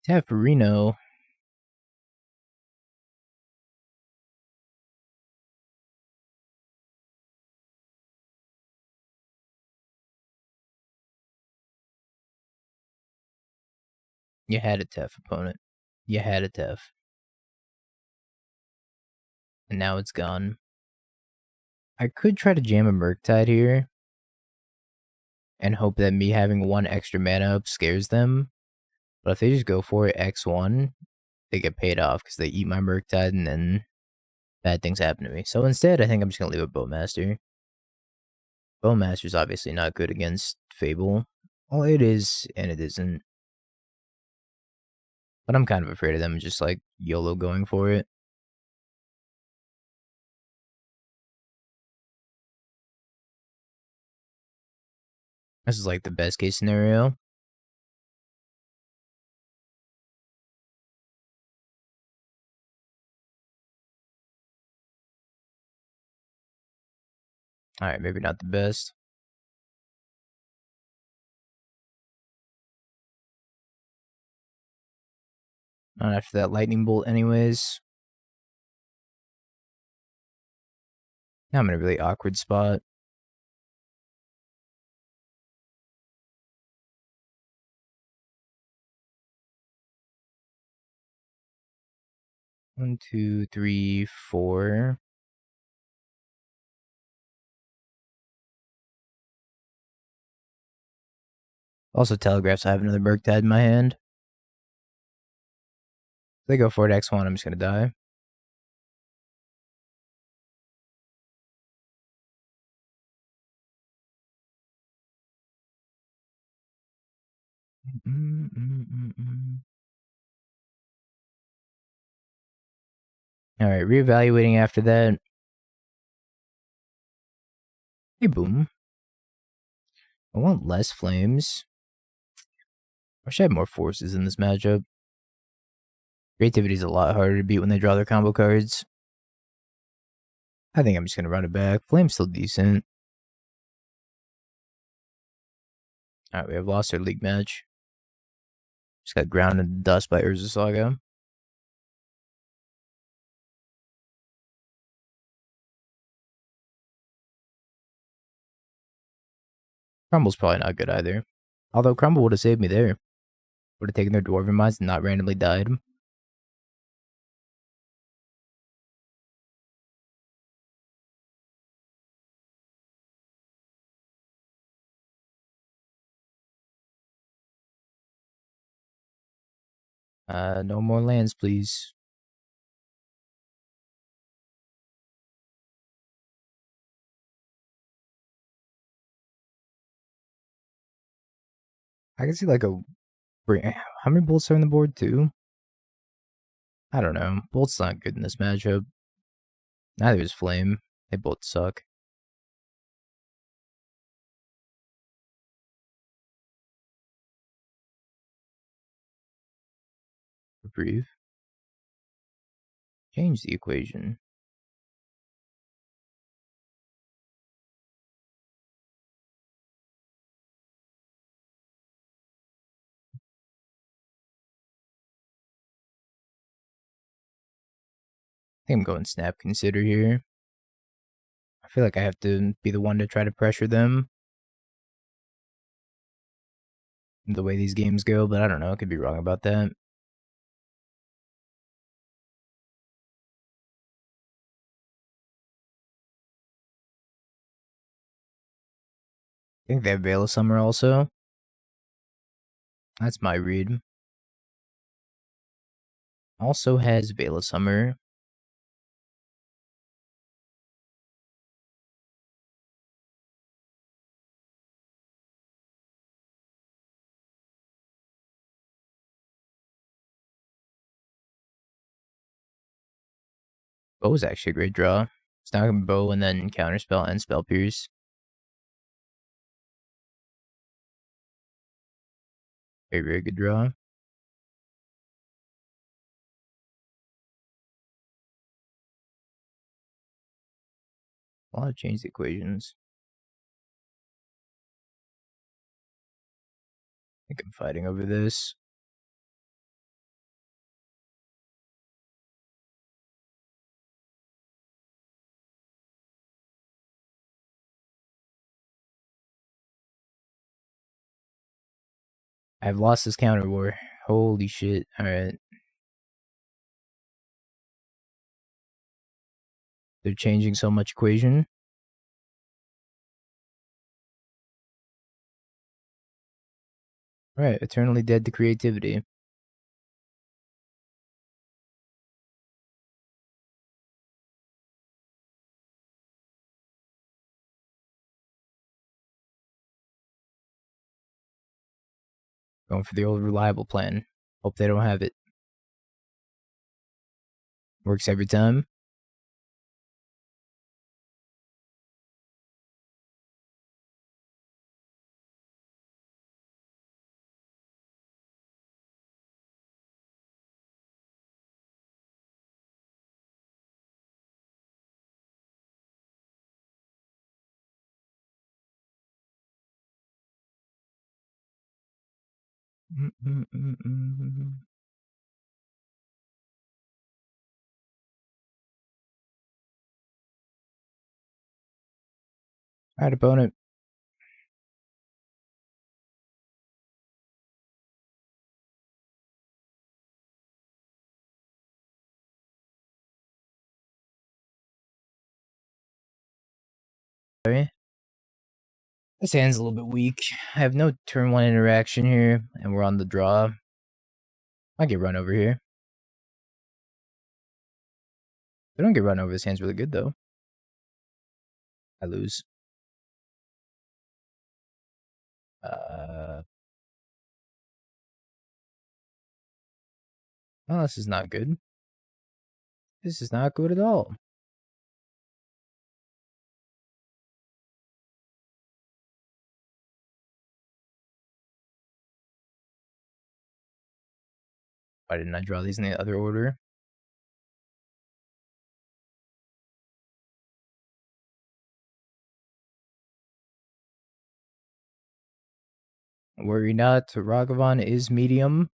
Tafarino. You had a Tef, opponent. You had a Tef. And now it's gone. I could try to jam a Murktide here. And hope that me having 1 extra mana up scares them. But if they just go for it X1, they get paid off because they eat my Murktide and then bad things happen to me. So instead, I think I'm just going to leave a Bowmaster. Bowmaster's obviously not good against Fable. Well, it is, and it isn't. But I'm kind of afraid of them just like YOLO going for it. This is like the best case scenario. Alright, maybe not the best. Not after that lightning bolt anyways. Now I'm in a really awkward spot. One, two, three, four. Also telegraphs I have another Murktide in my hand. If they go for it X1, I'm just gonna die. Alright, reevaluating after that. Hey, boom. I want less flames. I wish I had more forces in this matchup. Creativity is a lot harder to beat when they draw their combo cards. I think I'm just gonna run it back. Flame's still decent. Alright, we have lost our league match. Just got ground in the dust by Urza Saga. Crumble's probably not good either. Although Crumble would have saved me there. Would have taken their Dwarven Mines and not randomly died. No more lands, please. I can see like a... How many bolts are on the board, too? I don't know. Bolt's not good in this matchup. Neither is Flame. They both suck. Breathe. Change the equation. think I'm going Snap Consider here. I feel like I have to be the one to try to pressure them. The way these games go, but I don't know. I could be wrong about that. I think they have Veil of Summer also. That's my read. Also has Veil of Summer. Bow is actually a great draw. It's not gonna Bow and then Counterspell and Spell Pierce. Very, very good draw. A lot of change the equations. I think I'm fighting over this. I've lost this counter war. Holy shit. Alright. They're changing so much equation. Alright, eternally dead to creativity. Going for the old reliable plan. Hope they don't have it. Works every time. Alright, opponent. Sorry. This hand's a little bit weak. I have no turn 1 interaction here, and we're on the draw. I get run over here. They don't get run over. This hand's really good, though. I lose. Oh, this is not good. This is not good at all. Why didn't I draw these in the other order? Worry not, Ragavan is medium.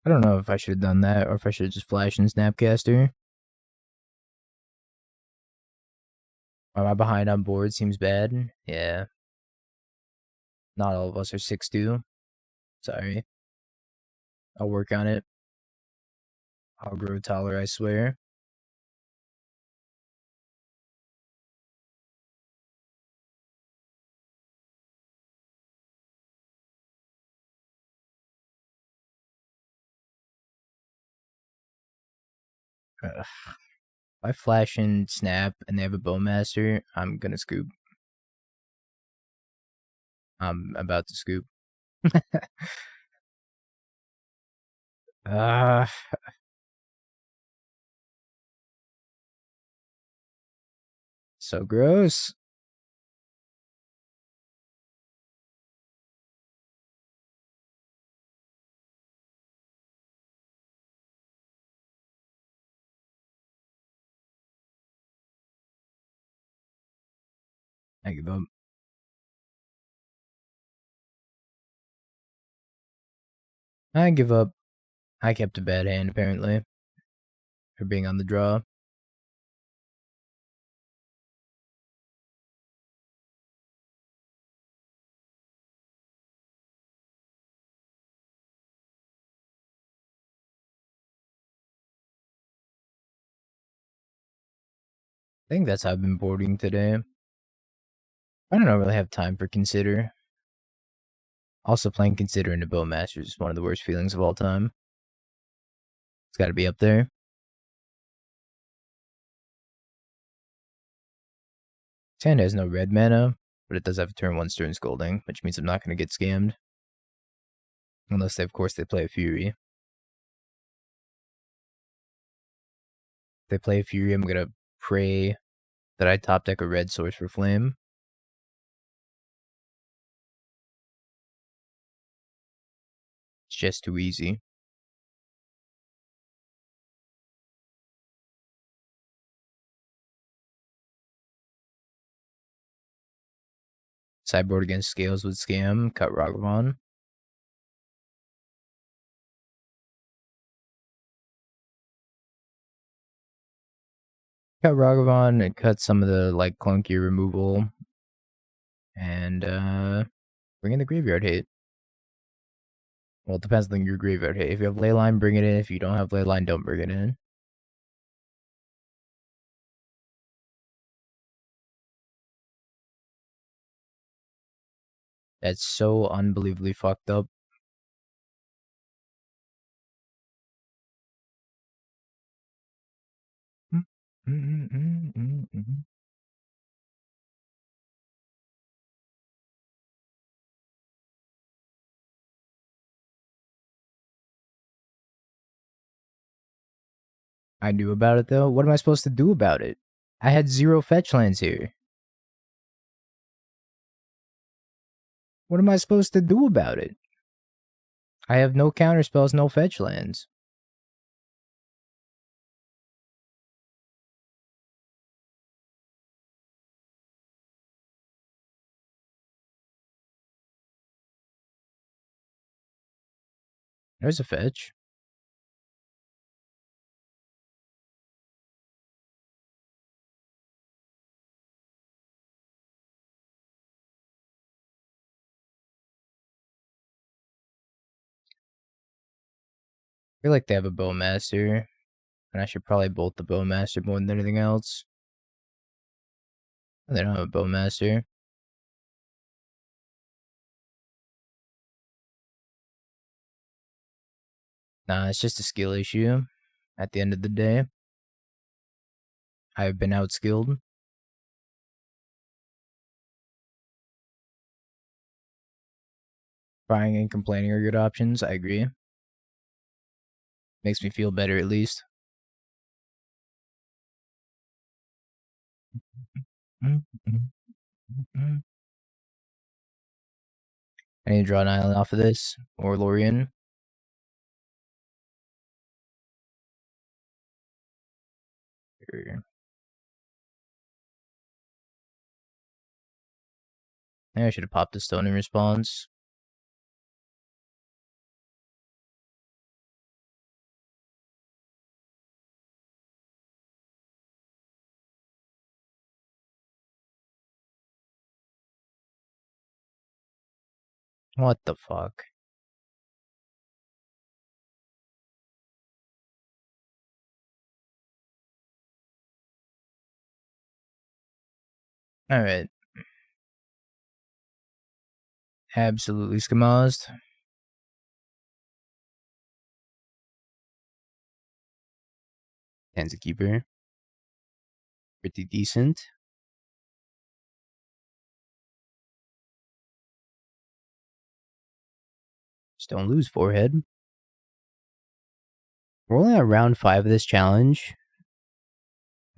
I don't know if I should have done that or if I should have just flashed in Snapcaster. Am I behind on board? Seems bad. Yeah. Not all of us are 6'2". Sorry. I'll work on it. I'll grow taller, I swear. Ugh. If I flash in Snap and they have a Bowmaster, I'm gonna scoop. I'm about to scoop. So gross. I give up. I give up. I kept a bad hand, apparently, for being on the draw. I think that's how I've been boarding today. I don't really have time for Consider. Also, playing Consider into Bowmasters is one of the worst feelings of all time. It's got to be up there. Sand has no red mana, but it does have a turn 1 Stern Scolding, which means I'm not going to get scammed. Unless, of course, they play a Fury. If they play a Fury, I'm going to pray that I top deck a red Source for Flame. It's just too easy. Sideboard against Scales with Scam, cut Ragavan. Cut Ragavan and cut some of the like clunky removal. And bring in the graveyard hate. Well, it depends on your graveyard hate. If you have Leyline, bring it in. If you don't have Leyline, don't bring it in. That's so unbelievably fucked up. I knew about it though. What am I supposed to do about it? I had 0 fetch lands here. What am I supposed to do about it? I have no counterspells, no fetch lands. There's a fetch. I feel like they have a Bowmaster, and I should probably bolt the Bowmaster more than anything else. They don't have a Bowmaster. Nah, it's just a skill issue. At the end of the day, I've been outskilled. Crying and complaining are good options. I agree. Makes me feel better at least. I need to draw an island off of this, or Lrien. I should have popped the stone in response. What the fuck? Alright. Absolutely skamazed. Tanza Keeper. Pretty decent. Just don't lose forehead. We're only at round 5 of this challenge.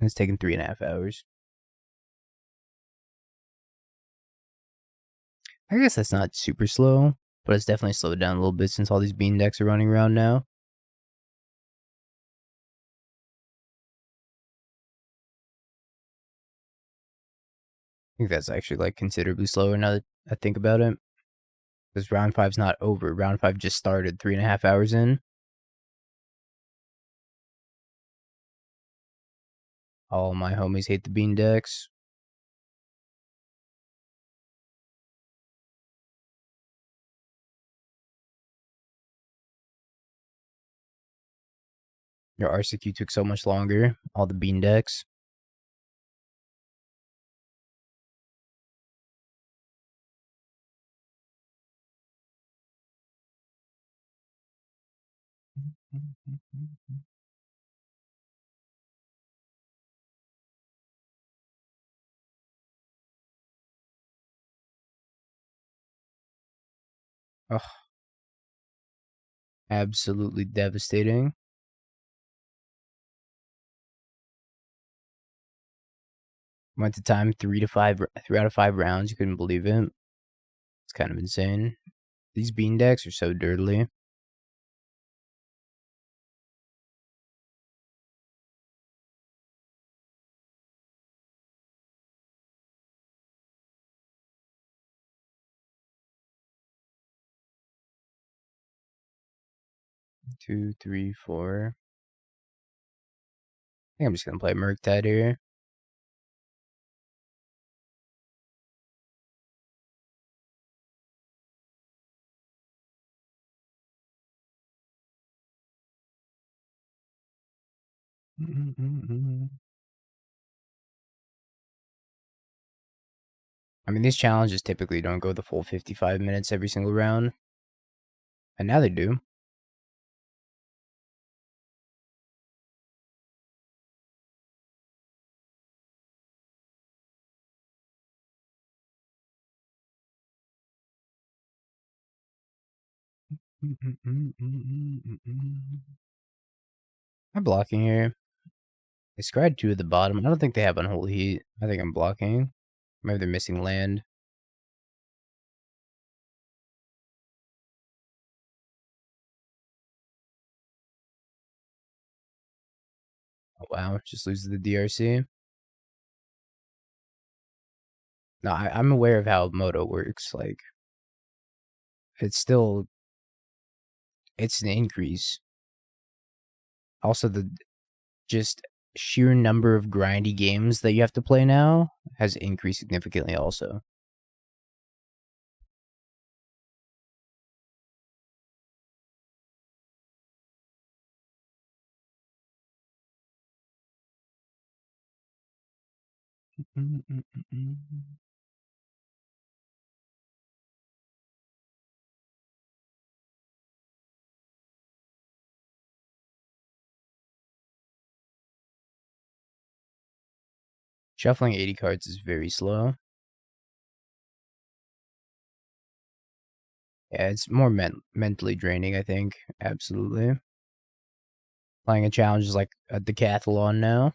It's taken 3.5 hours. I guess that's not super slow, but it's definitely slowed down a little bit since all these bean decks are running around now. think that's actually like considerably slower now that I think about it. Because round 5's not over. Round 5 just started 3.5 hours in. All my homies hate the bean decks. Your RCQ took so much longer. All the bean decks. Ugh. Absolutely devastating. Went to time 3 out of 5 rounds. You couldn't believe it. It's kind of insane. These bean decks are so dirtily. Two, three, four. I think I'm just gonna play Murktide here. I mean, these challenges typically don't go the full 55 minutes every single round. And now they do. I'm blocking here. They scried 2 at the bottom. I don't think they have Unholy Heat. I think I'm blocking. Maybe they're missing land. Oh, wow. Just loses the DRC. No, I'm aware of how Moto works. Like, it's an increase. Also, the just sheer number of grindy games that you have to play now has increased significantly also. Shuffling 80 cards is very slow. Yeah, it's more mentally draining, I think. Absolutely. Playing a challenge is like a decathlon now.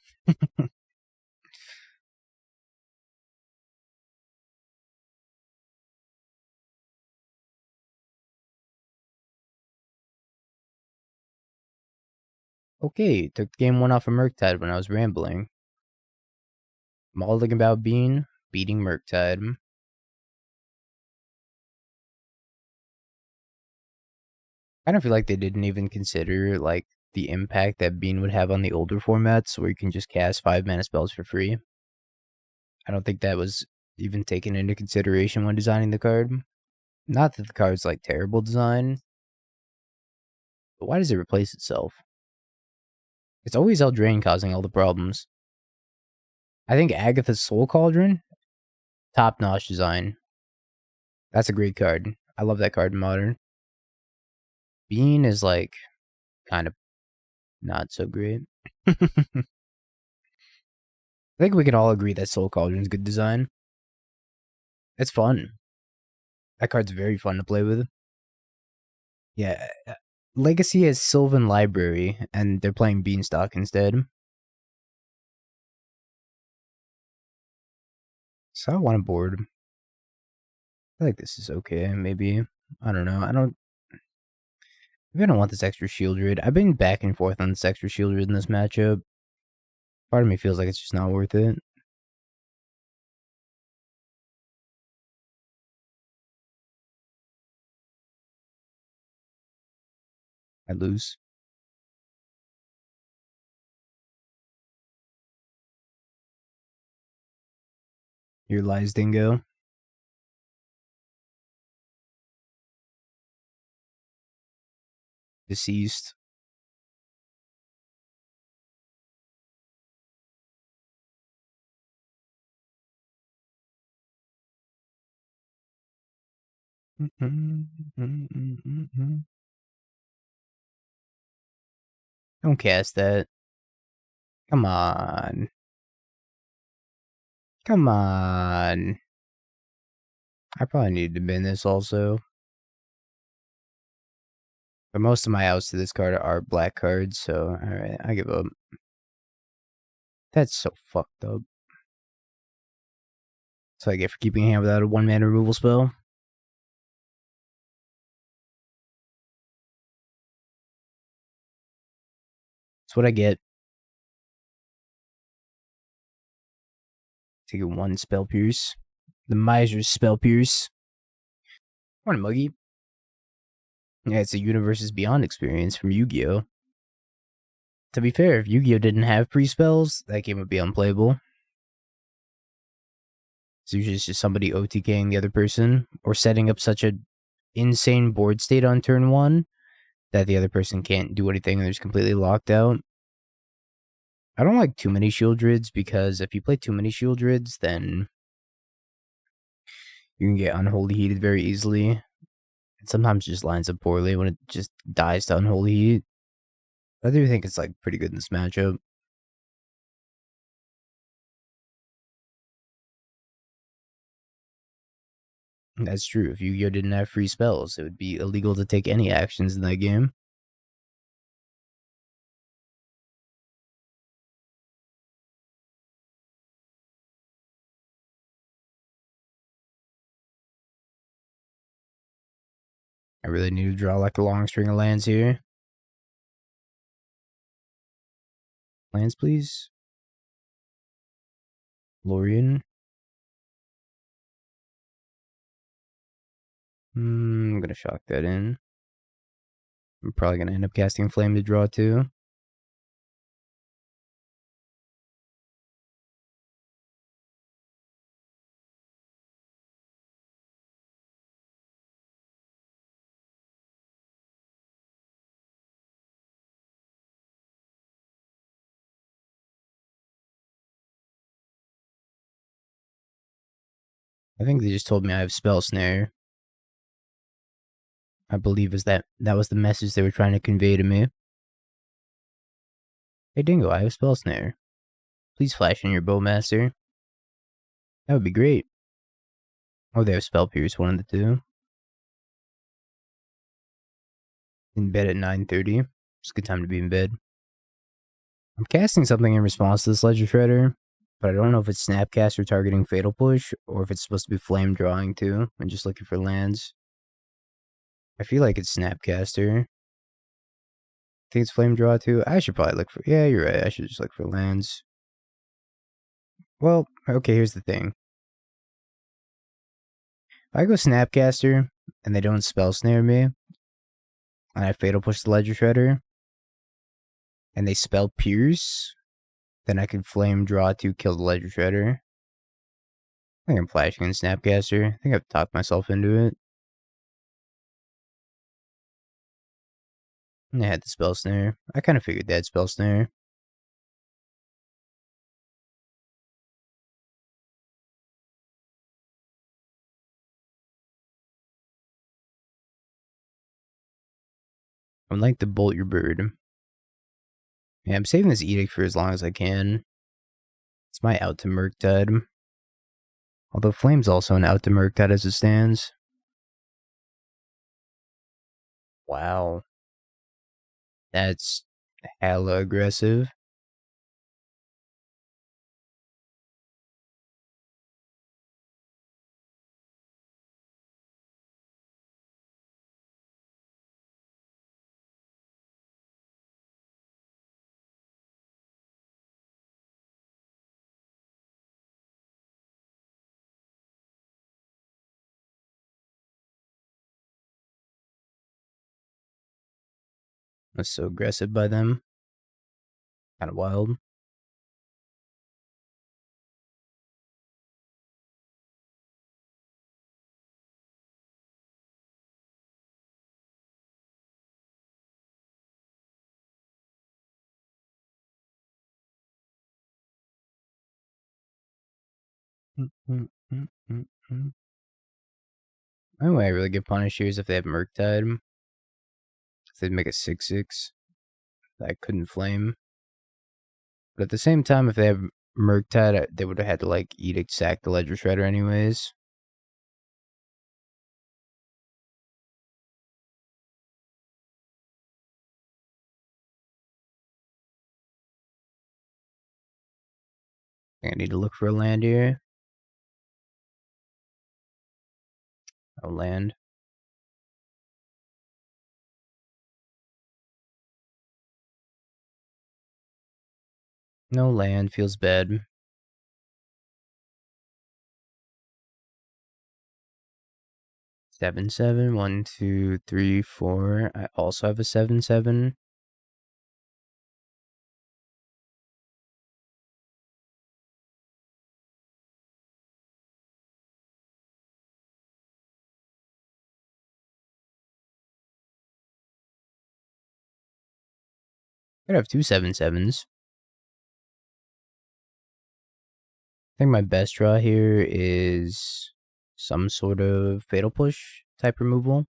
Okay, took game 1 off of Murktide when I was rambling. Mulligan about Bean, beating Murktide. I don't feel like they didn't even consider, like, the impact that Bean would have on the older formats where you can just cast 5 mana spells for free. I don't think that was even taken into consideration when designing the card. Not that the card's, like, terrible design, but why does it replace itself? It's always Eldraine causing all the problems. I think Agatha's Soul Cauldron, top-notch design. That's a great card. I love that card in Modern. Bean is, like, kind of not so great. I think we can all agree that Soul Cauldron's good design. It's fun. That card's very fun to play with. Yeah, Legacy has Sylvan Library, and they're playing Beanstalk instead. So I want a board. I feel like this is okay, maybe. I don't know. Maybe I don't want this extra Sheoldred. I've been back and forth on this extra Sheoldred in this matchup. Part of me feels like it's just not worth it. I lose. Here lies Dingo. Deceased. Don't cast that. Come on. Come on. I probably need to bin this also. But most of my outs to this card are black cards, so alright, I give up. That's so fucked up. So I get for keeping a hand without a 1-mana removal spell. That's what I get. Take a 1 Spell Pierce. The Miser's Spell Pierce. Morning, Muggy. Yeah, it's a Universes Beyond experience from Yu-Gi-Oh! To be fair, if Yu-Gi-Oh! Didn't have pre-spells, that game would be unplayable. It's usually just somebody OTKing the other person, or setting up such a insane board state on turn 1 that the other person can't do anything and they're just completely locked out. I don't like too many Sheoldreds, because if you play too many Sheoldreds, then you can get Unholy Heated very easily. It sometimes just lines up poorly when it just dies to Unholy Heat. I do think it's like pretty good in this matchup. That's true. If Yu-Gi-Oh! Didn't have free spells, it would be illegal to take any actions in that game. I really need to draw like a long string of lands here. Lands, please. Lrien. I'm gonna shock that in. I'm probably gonna end up casting Flame to draw too. I think they just told me I have Spell Snare. I believe that was the message they were trying to convey to me. Hey Dingo, I have Spell Snare. Please flash in your Bowmaster. That would be great. Oh, they have Spell Pierce, one of the two. In bed at 9:30. It's a good time to be in bed. I'm casting something in response to this Ledger Shredder, but I don't know if it's Snapcaster targeting Fatal Push, or if it's supposed to be Flame drawing too, and just looking for lands. I feel like it's Snapcaster. I think it's Flame Draw too. I should probably look for... Yeah, you're right. I should just look for lands. Well, okay, here's the thing. If I go Snapcaster, and they don't Spell Snare me, and I Fatal Push the Ledger Shredder, and they Spell Pierce, then I can Flame Draw to kill the Ledger Shredder. I think I'm flashing in Snapcaster. I think I've talked myself into it. And I had the Spell Snare. I kind of figured they had Spell Snare. I'd like to bolt your bird. Yeah, I'm saving this Edict for as long as I can. It's my out to Murktide. Although Flame's also an out to Murktide as it stands. Wow. That's hella aggressive. That's so aggressive by them. Kind of wild. The only way I really get punished here is if they have Murktide. If they'd make a 6/6 that I couldn't flame. But at the same time, if they have Murktide, they would have had to like Edict sack the Ledger Shredder anyways. I think I need to look for a land here. No land. No land, feels bad. 7/7, 1, 2, 3, 4. I also have a 7/7. I could have two 7/7s. I think my best draw here is some sort of Fatal Push type removal.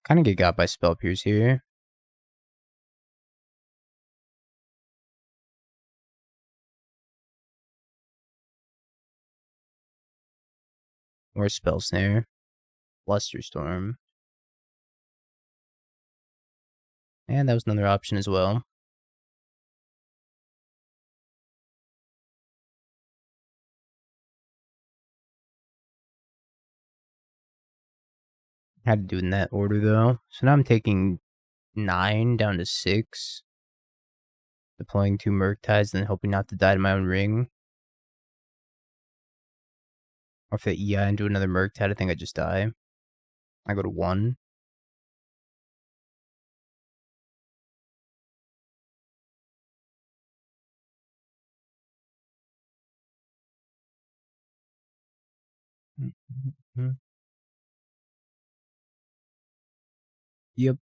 Kind of get got by Spell Pierce here. Or Spell Snare. Blusterstorm. And that was another option as well. Had to do it in that order though. So now I'm taking 9 down to 6. Deploying 2 Murktides and then hoping not to die to my own ring. Or if they EI into another Murktide, I think I just die. I go to 1. Yep.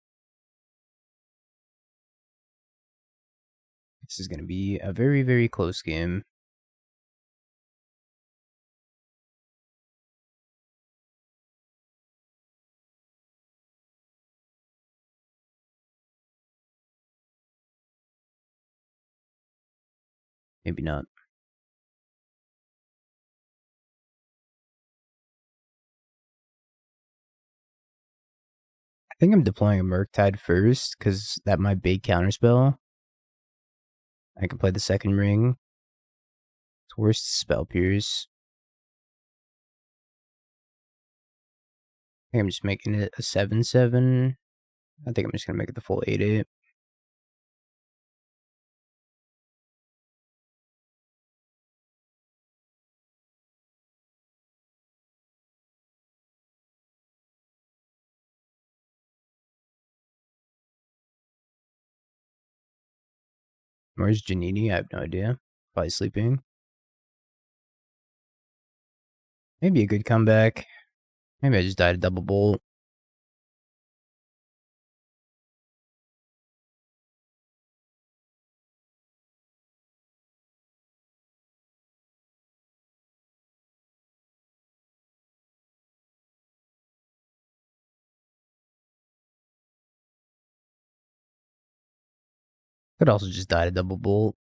This is going to be a very, very close game. Maybe not. I think I'm deploying a Murktide first, because that might bait Counterspell. I can play the second ring. It's worse Spell Pierce. I think I'm just making it a 7/7. I think I'm just going to make it the full 8/8. Where's Janini? I have no idea. Probably sleeping. Maybe a good comeback. Maybe I just died a double bolt. Could also just die a double bolt.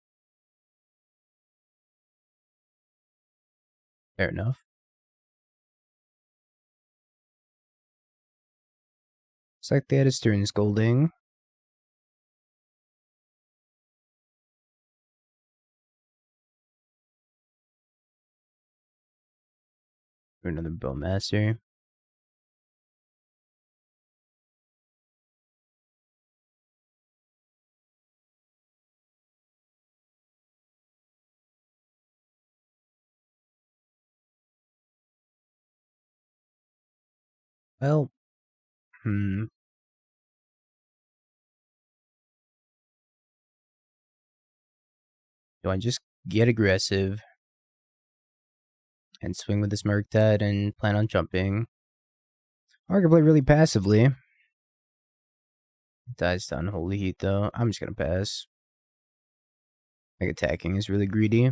Fair enough. Looks like they had a Stern Scolding. Or another Bowmaster. Well, do I just get aggressive and swing with this Murktide and plan on jumping? Or I can play really passively. Dies to Unholy Heat though. I'm just gonna pass. Like attacking is really greedy.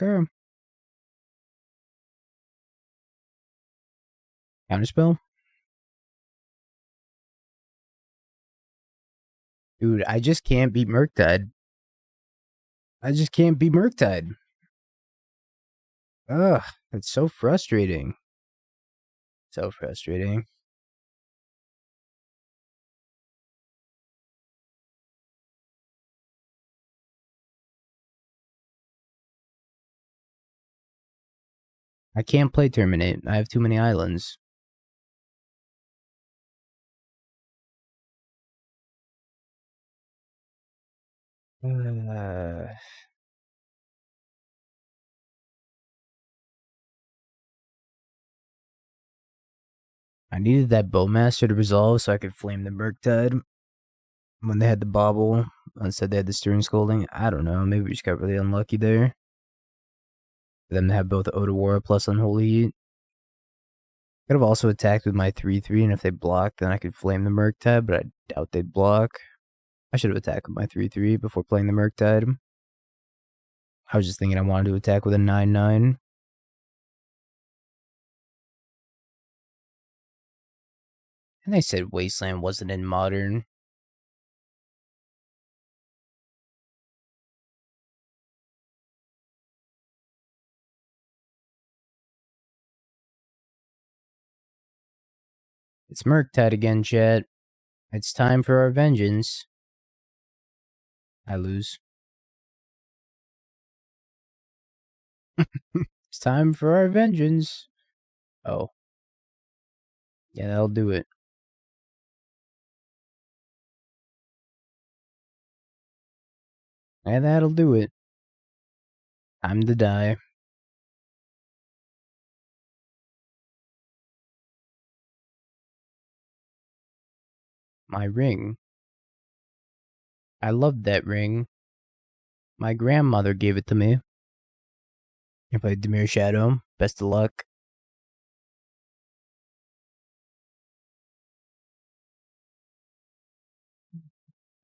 Okay. Counterspell? Dude, I just can't beat Murktide. I just can't beat Murktide. Ugh, it's so frustrating. So frustrating. I can't play Terminate. I have too many islands. I needed that Bowmaster to resolve so I could flame the Murktide when they had the bobble. Instead, they had the Stern Scolding. I don't know. Maybe we just got really unlucky there. For them to have both Otawara plus Unholy Heat. Could have also attacked with my 3-3, and if they blocked, then I could flame the Murktide, but I doubt they'd block. I should have attacked with my 3-3 before playing the Murktide. I was just thinking I wanted to attack with a 9-9. And they said Wasteland wasn't in Modern. It's Murktide again, chat. It's time for our vengeance. I lose. It's time for our vengeance. Oh. Yeah, that'll do it. Yeah, that'll do it. Time to die. My ring. I loved that ring. My grandmother gave it to me. I played Dimir Shadow. Best of luck.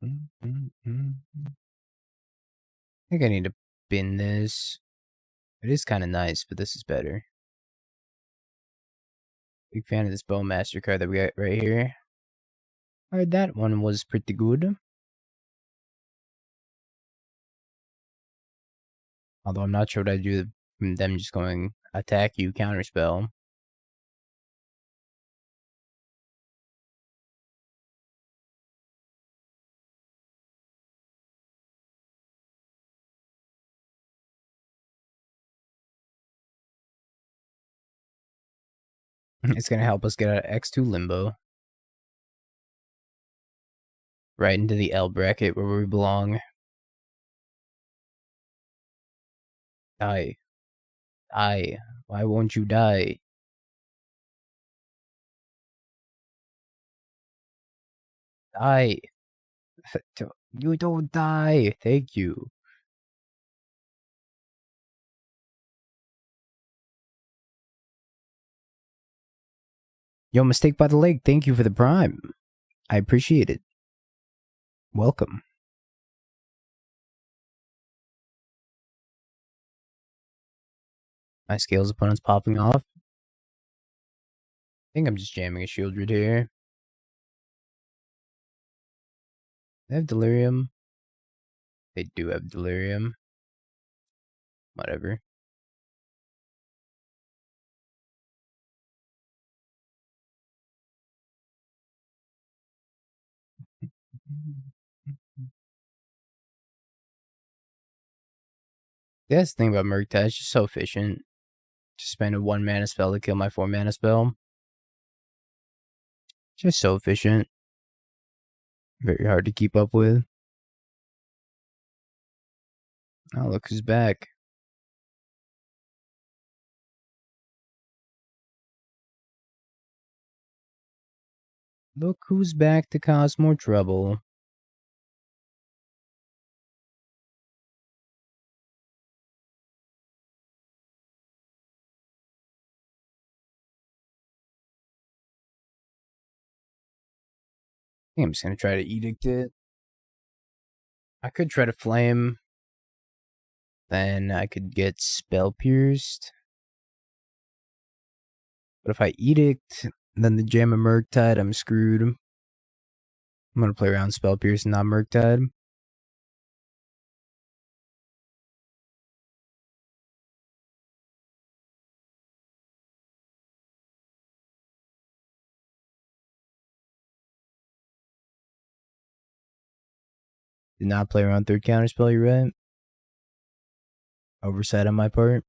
I think I need to bin this. It is kind of nice, but this is better. Big fan of this Bowmaster card that we got right here. Alright, that one was pretty good. Although I'm not sure what I do from them just going attack you, counterspell. It's gonna help us get out of X2 limbo. Right into the L bracket where we belong. Die. Die. Why won't you die? Die. You don't die. Thank you. Yo, Mistake by the Lake, thank you for the prime. I appreciate it. Welcome. My Scales opponent's popping off. I think I'm just jamming a Sheoldred here. They have Delirium. They do have Delirium. Whatever. Yeah, that's the thing about Murktide, it's just so efficient. Just spend a 1 mana spell to kill my 4 mana spell. Just so efficient. Very hard to keep up with. Oh, look who's back. Look who's back to cause more trouble. I think I'm just gonna try to Edict it. I could try to Flame. Then I could get Spell Pierced. But if I Edict, then the jam of Murktide, I'm screwed. I'm gonna play around Spell Pierce and not Murktide. Did not play around third counterspell, you're right. Oversight on my part.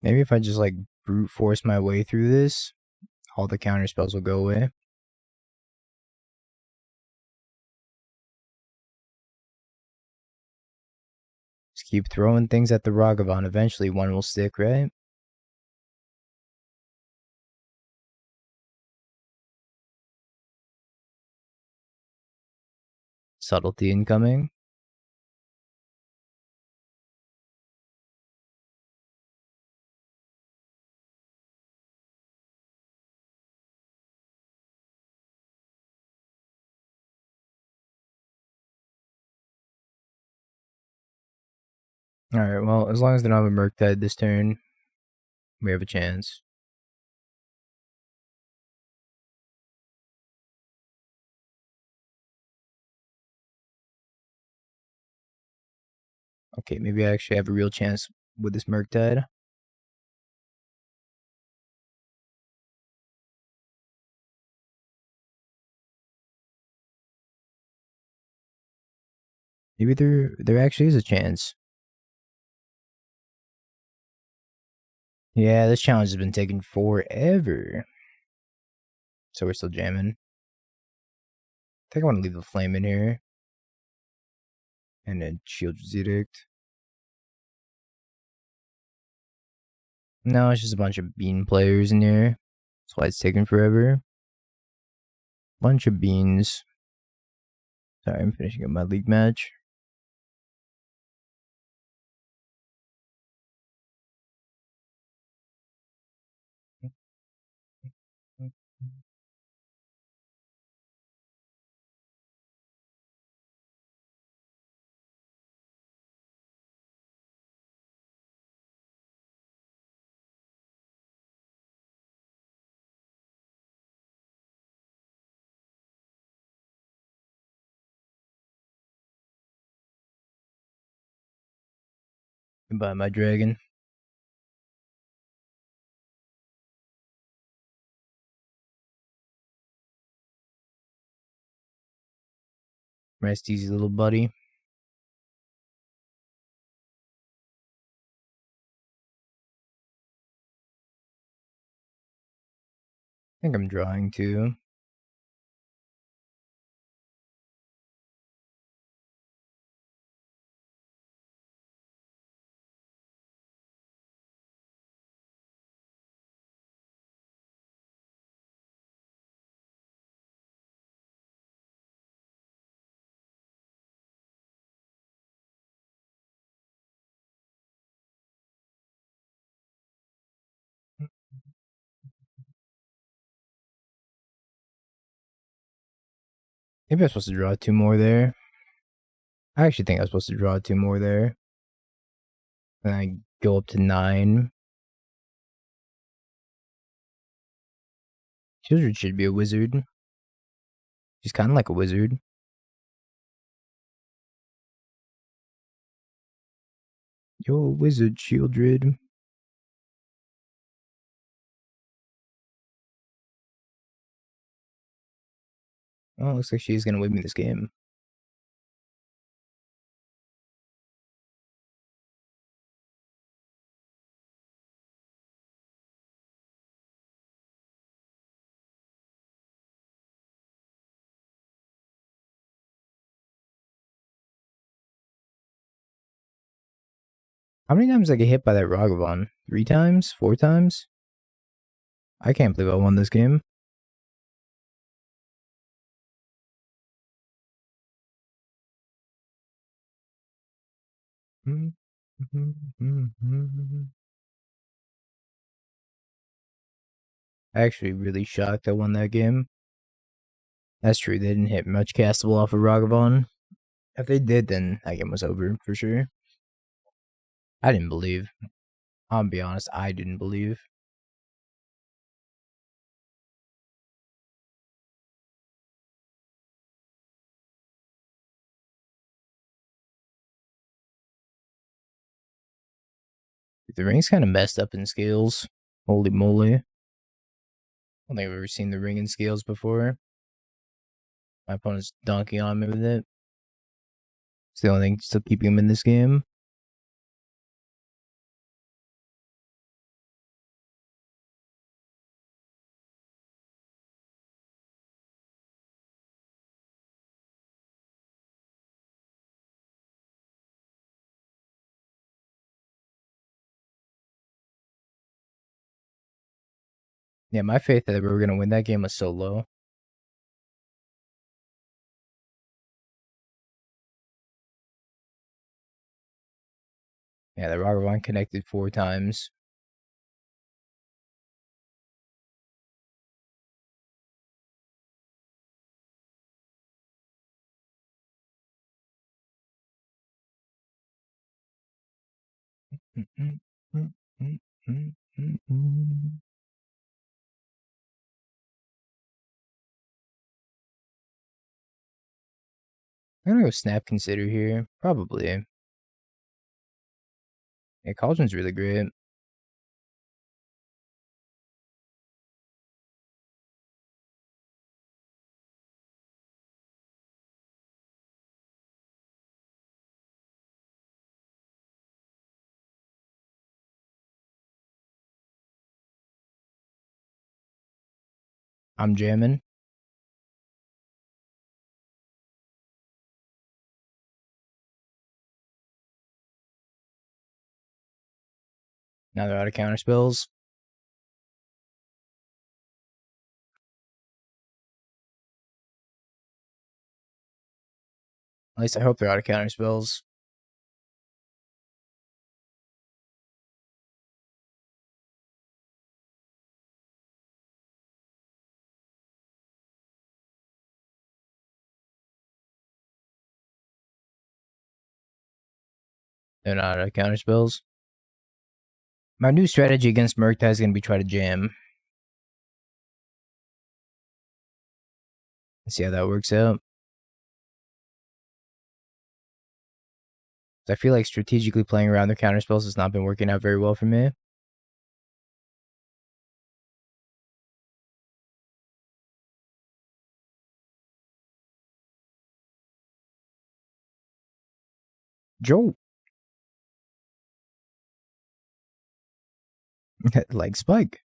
Maybe if I just like brute force my way through this, all the counter spells will go away. Just keep throwing things at the Ragavan. Eventually one will stick, right? Subtlety incoming. Alright, well, as long as they don't have a Murktide this turn, we have a chance. Okay, maybe I actually have a real chance with this Murktide. Maybe there actually is a chance. Yeah, this challenge has been taking forever. So we're still jamming. I think I want to leave the flame in here. And then Sheoldred's Edict. No, it's just a bunch of bean players in here. That's why it's taking forever. Bunch of beans. Sorry, I'm finishing up my league match. Goodbye, my dragon. Rest easy, little buddy. I think I'm drawing too. Maybe I'm supposed to draw 2 more there. I actually think I was supposed to draw 2 more there. Then I go up to 9. Sheoldred should be a wizard. She's kind of like a wizard. You're a wizard, Sheoldred. Oh, looks like she's gonna win me this game. How many times did I get hit by that Ragavan? 3 times? 4 times? I can't believe I won this game. Actually, really shocked I won that game. That's true, they didn't hit much castable off of Ragavan. If they did, then that game was over, for sure. I didn't believe. I'll be honest, I didn't believe. The ring's kind of messed up in scales. Holy moly. I don't think I've ever seen the ring in scales before. My opponent's dunking on me with it. It's the only thing still keeping him in this game. Yeah, my faith that we were going to win that game was so low. Yeah, the Ragavan connected 4 times. I'm gonna go Snap Consider here. Probably. Yeah, Cauldron's really great. I'm jamming. Now they're out of counterspells. At least I hope they're out of counterspells. They're not out of counterspells. My new strategy against Murktide is going to be try to jam. Let's see how that works out. I feel like strategically playing around their counterspells has not been working out very well for me. Joe. Like Spike.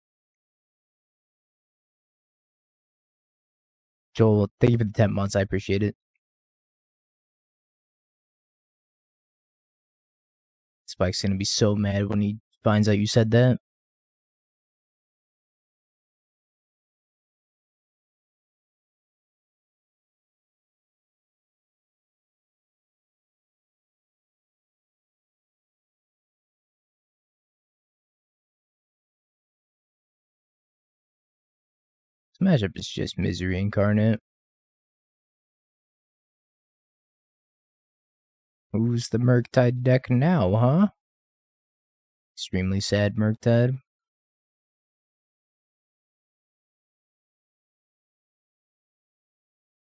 Joel, thank you for the 10 months. I appreciate it. Spike's going to be so mad when he finds out you said that. This matchup is just misery incarnate. Who's the Murktide deck now, huh? Extremely sad Murktide.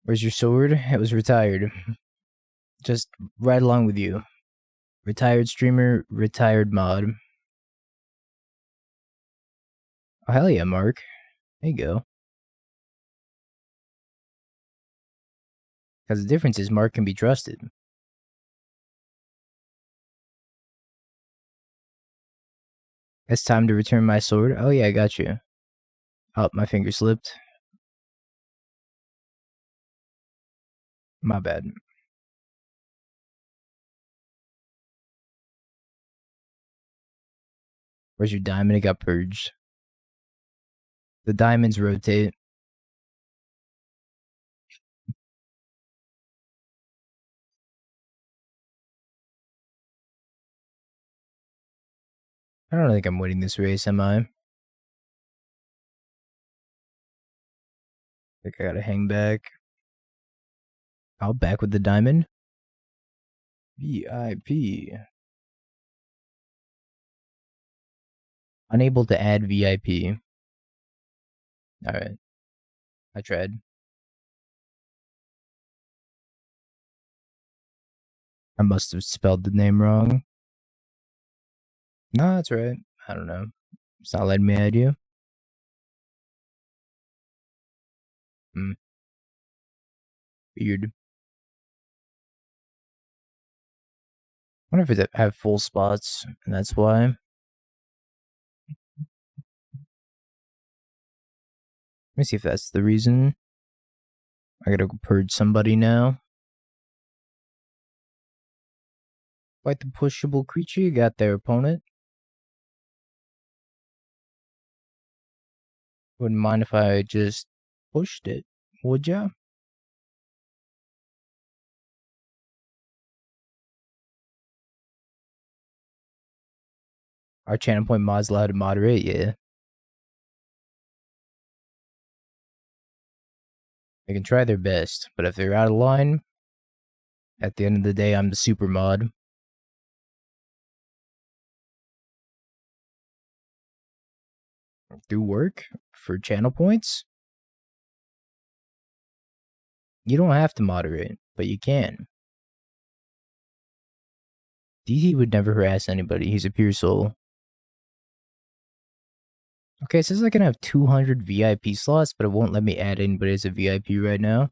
Where's your sword? It was retired. Just right along with you. Retired streamer, retired mod. Oh, hell yeah, Mark. There you go. Because the difference is Mark can be trusted. It's time to return my sword. Oh yeah, I got you. Oh, my finger slipped. My bad. Where's your diamond? It got purged. The diamonds rotate. I don't think I'm winning this race, am I? I think I gotta hang back. I'll back with the diamond. VIP. Unable to add VIP. Alright. I tried. I must have spelled the name wrong. No, that's right. I don't know. It's not letting me add you. Weird. I wonder if it have full spots, and that's why. Let me see if that's the reason. I gotta go purge somebody now. Quite the pushable creature you got there, opponent. Wouldn't mind if I just pushed it, would ya? Our channel point mod's allowed to moderate, yeah. They can try their best, but if they're out of line, at the end of the day, I'm the super mod. Do work for channel points? You don't have to moderate, but you can. DT would never harass anybody. He's a pure soul. Okay, it says I can have 200 VIP slots, but it won't let me add anybody as a VIP right now. I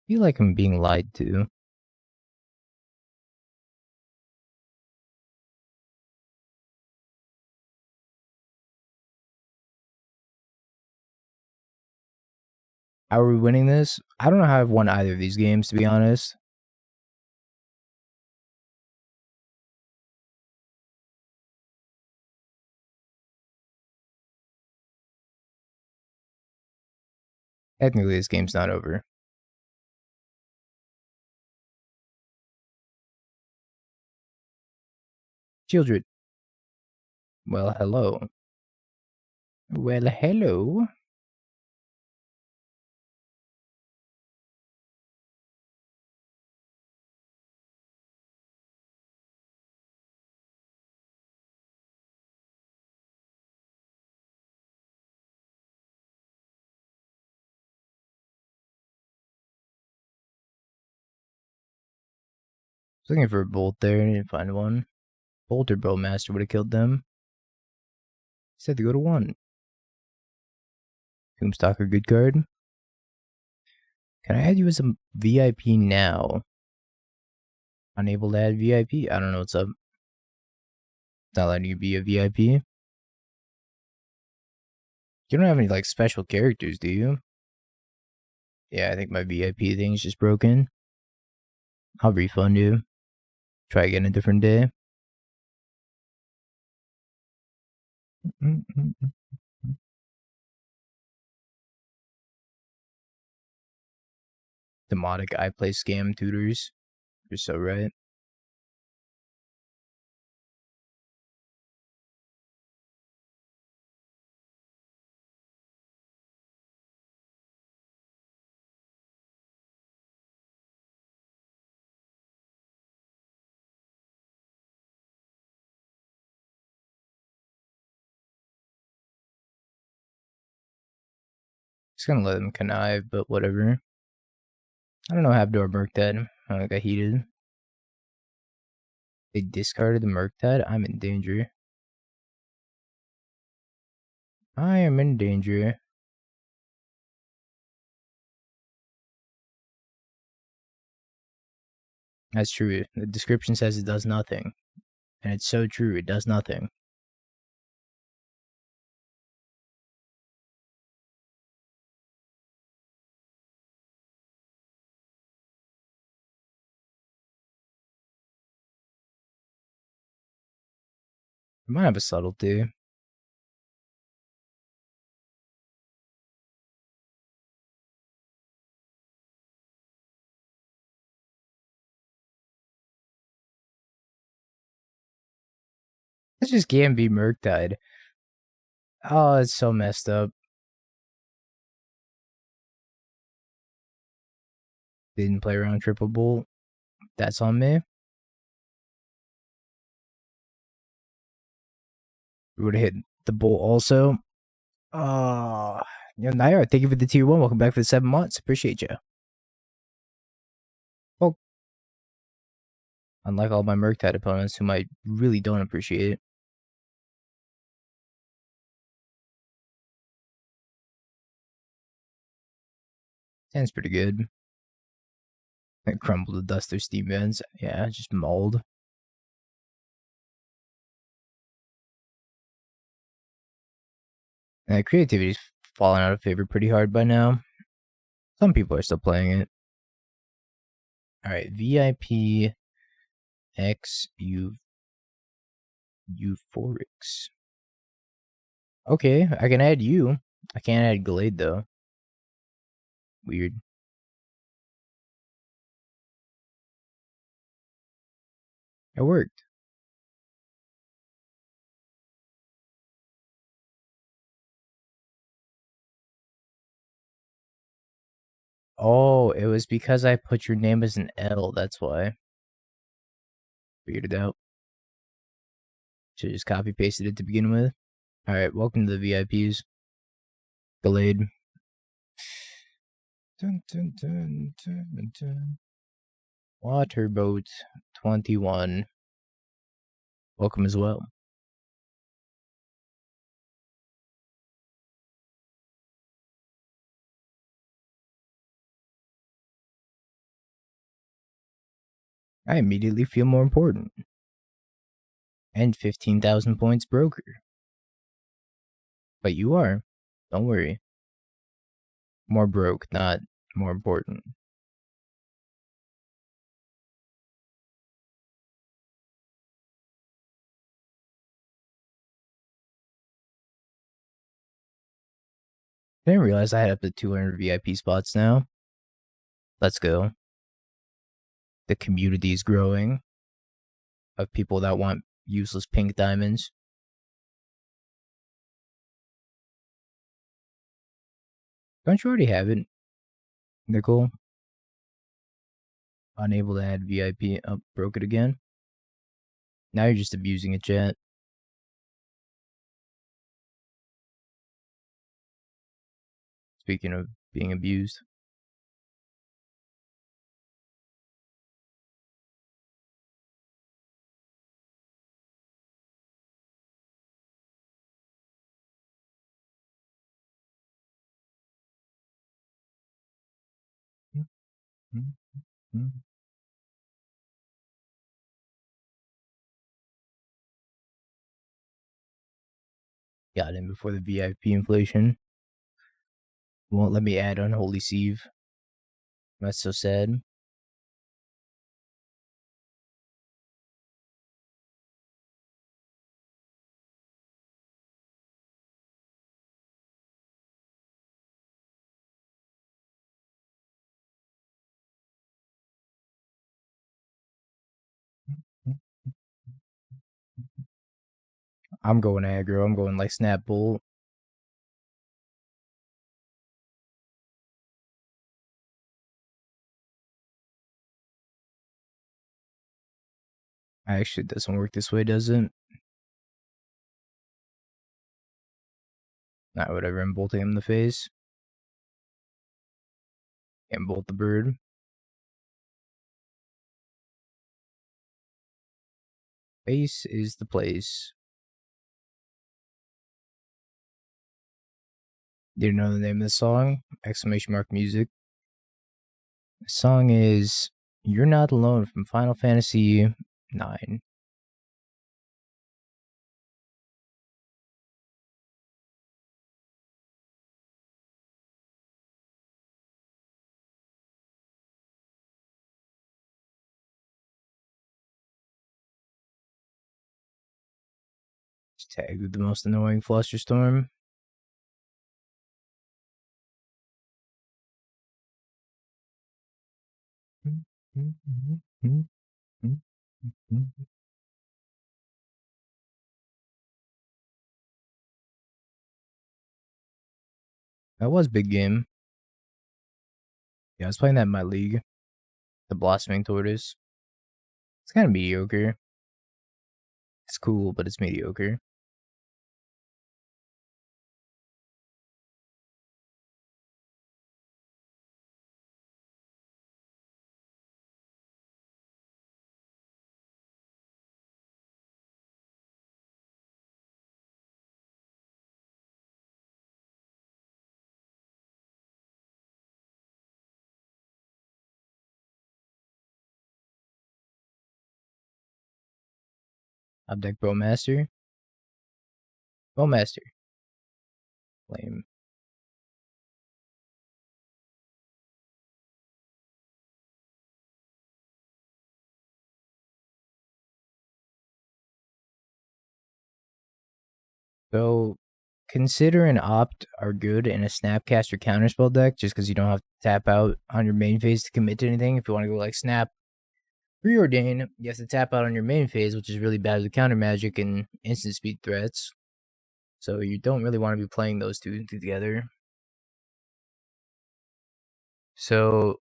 feel like I'm being lied to. How are we winning this? I don't know how I've won either of these games, to be honest. Technically, this game's not over. Sheoldred. Well, hello. Well, hello. I was looking for a bolt there. I didn't find one. Bolter Bowmaster would have killed them. Said to go to 1. Tombstalker, good card. Can I add you as a VIP now? Unable to add VIP? I don't know what's up. It's not letting you be a VIP. You don't have any like special characters, do you? Yeah, I think my VIP thing's just broken. I'll refund you. Try again a different day. Demotic I play scam tutors. You're so right. Just gonna let them connive, but whatever. I don't know what happened to our Murktide. I got heated. They discarded the Murktide? I'm in danger. I am in danger. That's true. The description says it does nothing. And it's so true, it does nothing. might have a subtlety. It's just Gambi Murktide. Oh, it's so messed up. Didn't play around triple bolt. That's on me. Would have hit the bolt also. Oh, Naira, thank you for the tier 1. Welcome back for the 7 months. Appreciate you. Oh, unlike all my Murktide opponents, whom I really don't appreciate. Sounds pretty good. And Crumble to dust their steam vents. Yeah, just mauled. And creativity's fallen out of favor pretty hard by now. Some people are still playing it. Alright, VIP X Euphorics. Okay, I can add you. I can't add Glade though. Weird. It worked. Oh, it was because I put your name as an L, that's why. Figured it out. Should've just copy pasted it to begin with. Alright, welcome to the VIPs. Glade. Dun, dun, dun, dun, dun. Waterboat 21. Welcome as well. I immediately feel more important. And 15,000 points broker. But you are. Don't worry. More broke, not more important. I didn't realize I had up to 200 VIP spots now. Let's go. The community is growing of people that want useless pink diamonds. Don't you already have it, Nicole? Unable to add VIP. Oh, broke it again. Now you're just abusing it, chat. Speaking of being abused. Got in before the VIP inflation. Won't let me add Unholy Sieve. That's so sad. I'm going aggro. I'm going like Snap Bolt. Actually, it doesn't work this way, does it? Not whatever. I'm bolting him in the face. And bolt the bird. Face is the place. Do you know the name of the song? Exclamation mark music. The song is You're Not Alone from Final Fantasy 9. Tagged with the most annoying Flusterstorm. That was big game. Yeah, I was playing that in my league. The Blossoming Tortoise. It's kind of mediocre. It's cool, but it's mediocre. Object Bowmaster. Bowmaster. Flame. So, Consider and Opt are good in a Snapcaster Counterspell deck just because you don't have to tap out on your main phase to commit to anything. If you want to go like Snap, Preordain, you have to tap out on your main phase, which is really bad with counter magic and instant speed threats. So you don't really want to be playing those two together. So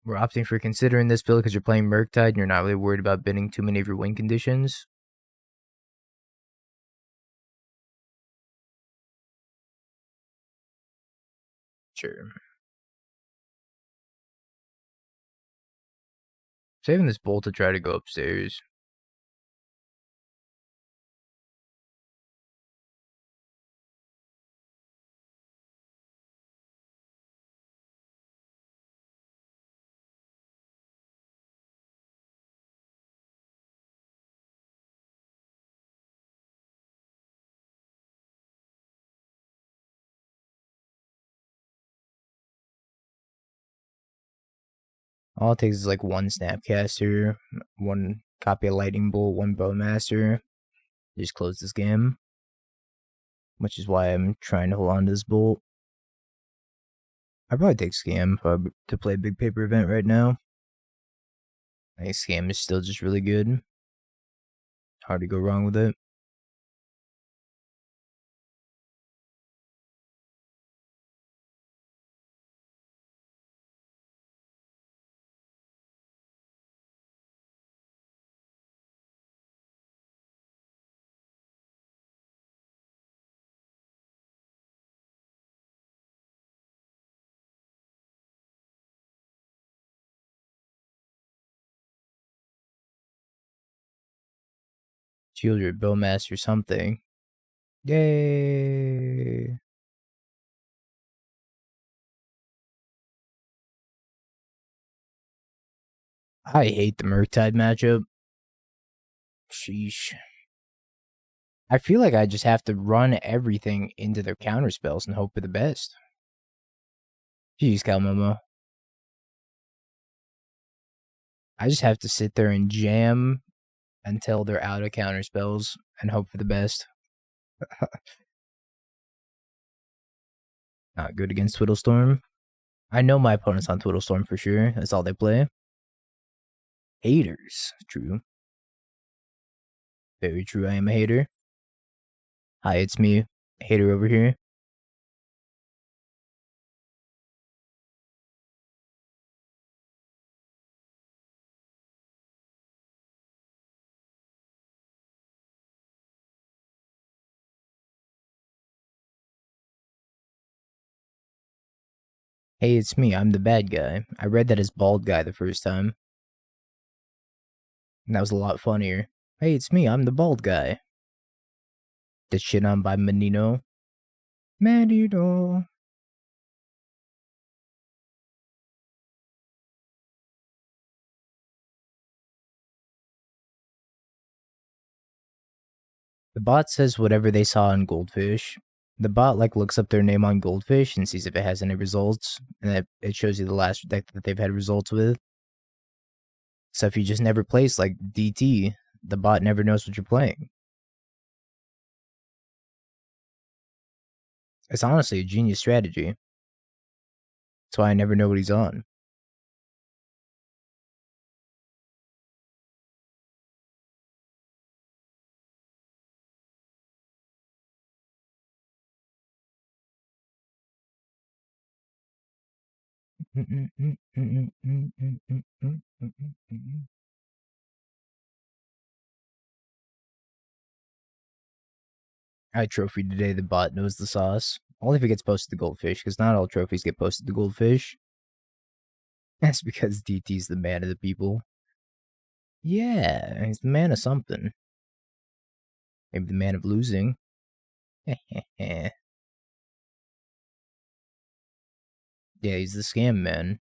we're opting for considering this build because you're playing Murktide and you're not really worried about binning too many of your win conditions. Sure. Saving this bolt to try to go upstairs. All it takes is like one Snapcaster, one copy of Lightning Bolt, one Bowmaster. Just close this game. Which is why I'm trying to hold on to this bolt. I'd probably take Scam to play a big paper event right now. I think Scam is still just really good. Hard to go wrong with it. Sheoldred, Bowmaster, something. Yay! I hate the Murktide matchup. Sheesh. I feel like I just have to run everything into their counterspells and hope for the best. Jeez, Calmomo. I just have to sit there and jam until they're out of counterspells and hope for the best. Not good against Twiddlestorm. I know my opponent's on Twiddlestorm for sure. That's all they play. Haters. True. Very true. I am a hater. Hi, it's me. Hater over here. Hey, it's me. I'm the bad guy. I read that as bald guy the first time. And that was a lot funnier. Hey, it's me. I'm the bald guy. This shit on by Menino. Menino. The bot says whatever they saw on Goldfish. The bot looks up their name on Goldfish and sees if it has any results, and it shows you the last deck that they've had results with. So if you just never place DT, the bot never knows what you're playing. It's honestly a genius strategy. That's why I never know what he's on. I trophied today. The bot knows the sauce. Only if it gets posted to Goldfish, because not all trophies get posted to Goldfish. That's because DT's the man of the people. Yeah, he's the man of something. Maybe the man of losing. Yeah, he's the scam man.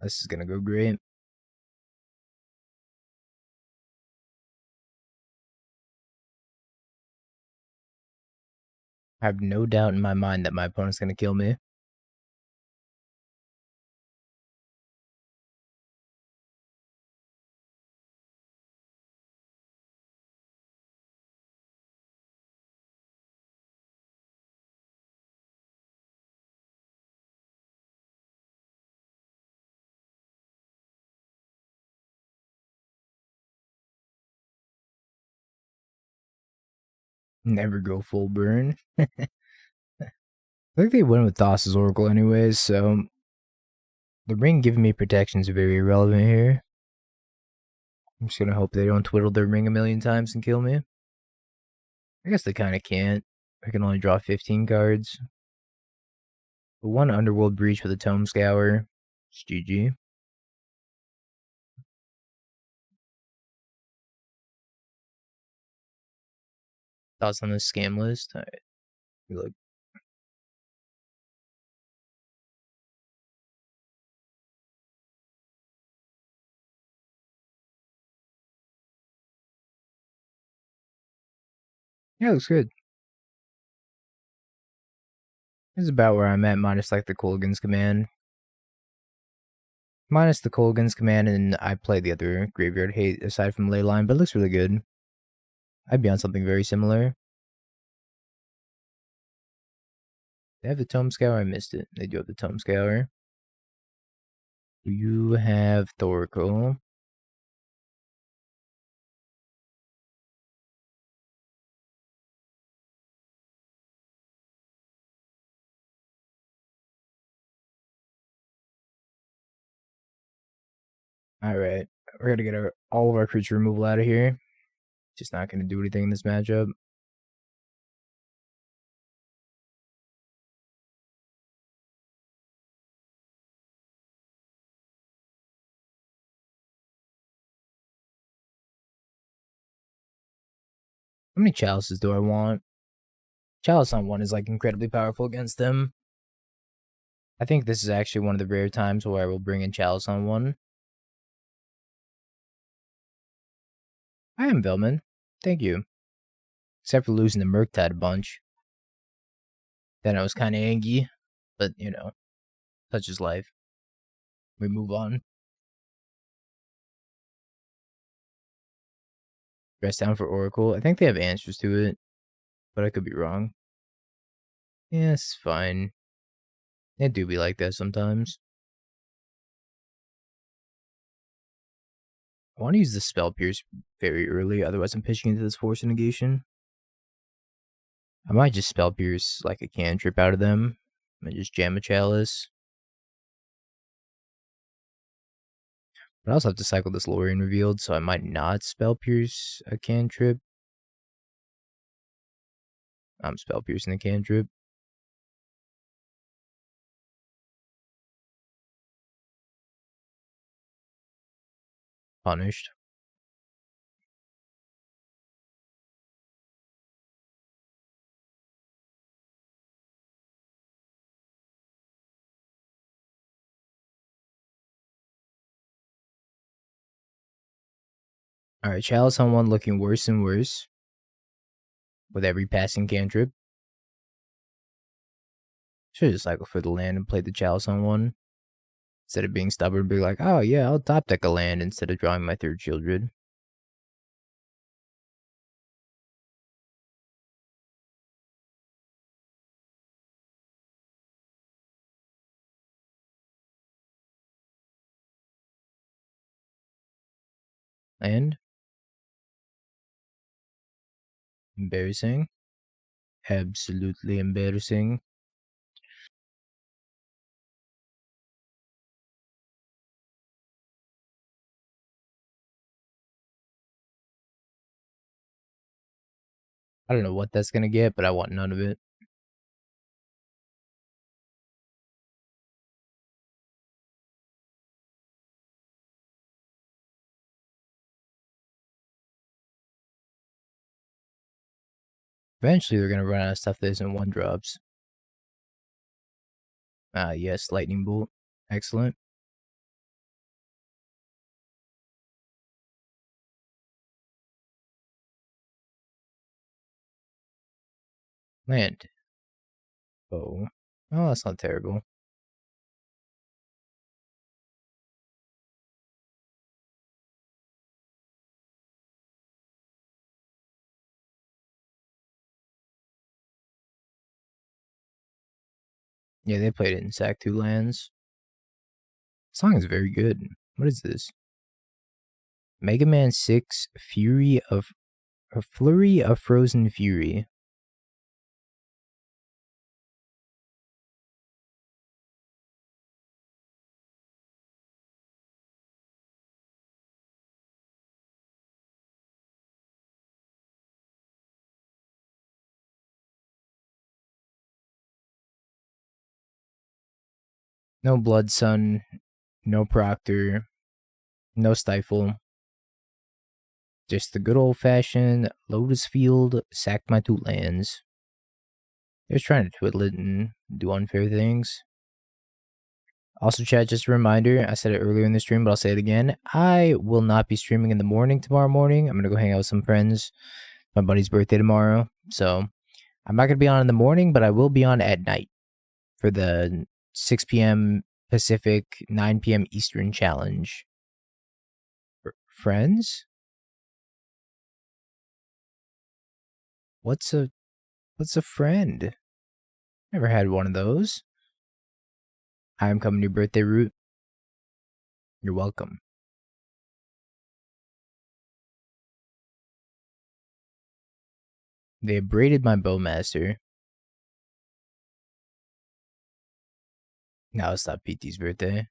This is gonna go great. I have no doubt in my mind that my opponent's gonna kill me. Never go full burn. I think they went with Thassa's Oracle anyways, so the ring giving me protection is very irrelevant here. I'm just gonna hope they don't twiddle their ring a million times and kill me. I guess they kind of can't. I can only draw 15 cards. But one Underworld Breach with a Tome Scour. It's GG. Thoughts on this scam list? Alright. Look. Yeah, looks good. This is about where I'm at, minus like the Kolaghan's Command. Minus the Kolaghan's Command, and I play the other Graveyard Hate aside from Leyline, but it looks really good. I'd be on something very similar. They have the Tome Scour? I missed it. They do have the Tome Scour. You have Thoracle. Alright. We're gonna get all of our creature removal out of here. Just not gonna do anything in this matchup. How many Chalices do I want? Chalice on 1 is like incredibly powerful against them. I think this is actually one of the rare times where I will bring in Chalice on 1. I am Velman. Thank you. Except for losing the Murktide a bunch. Then I was kind of angry. But, you know, such is life. We move on. Dress down for Oracle. I think they have answers to it. But I could be wrong. Yeah, it's fine. It do be like that sometimes. I want to use the Spell Pierce very early, otherwise I'm pitching into this Force of Negation. I might just Spell Pierce like a cantrip out of them. And just jam a Chalice. But I also have to cycle this Lrien Revealed, so I might not Spell Pierce a cantrip. I'm Spell Piercing a cantrip. Punished. Alright, Chalice on 1 looking worse and worse. With every passing cantrip. Should have cycled for the land and played the Chalice on 1. Instead of being stubborn, be like, oh yeah, I'll top deck a land instead of drawing my third Sheoldred. And embarrassing. Absolutely embarrassing. I don't know what that's gonna get, but I want none of it. Eventually, they're gonna run out of stuff that isn't 1-drops. Ah, yes, Lightning Bolt. Excellent. Land. Oh. Oh, that's not terrible. Yeah, they played it in sack 2 lands. The song is very good. What is this? Mega Man 6 Fury of... A Flurry of Frozen Fury. No Blood Sun, no Proctor, no Stifle. Just the good old-fashioned Lotus Field, sacked my 2 lands. They was trying to twiddle it and do unfair things. Also, chat, just a reminder, I said it earlier in the stream, but I'll say it again. I will not be streaming in the morning tomorrow morning. I'm going to go hang out with some friends. My buddy's birthday tomorrow. So, I'm not going to be on in the morning, but I will be on at night for the 6 p.m. Pacific, 9 p.m. Eastern challenge. Friends? What's a friend? Never had one of those. I'm coming to your birthday, Root. You're welcome. They braided my Bowmaster. No, it's not PT's birthday.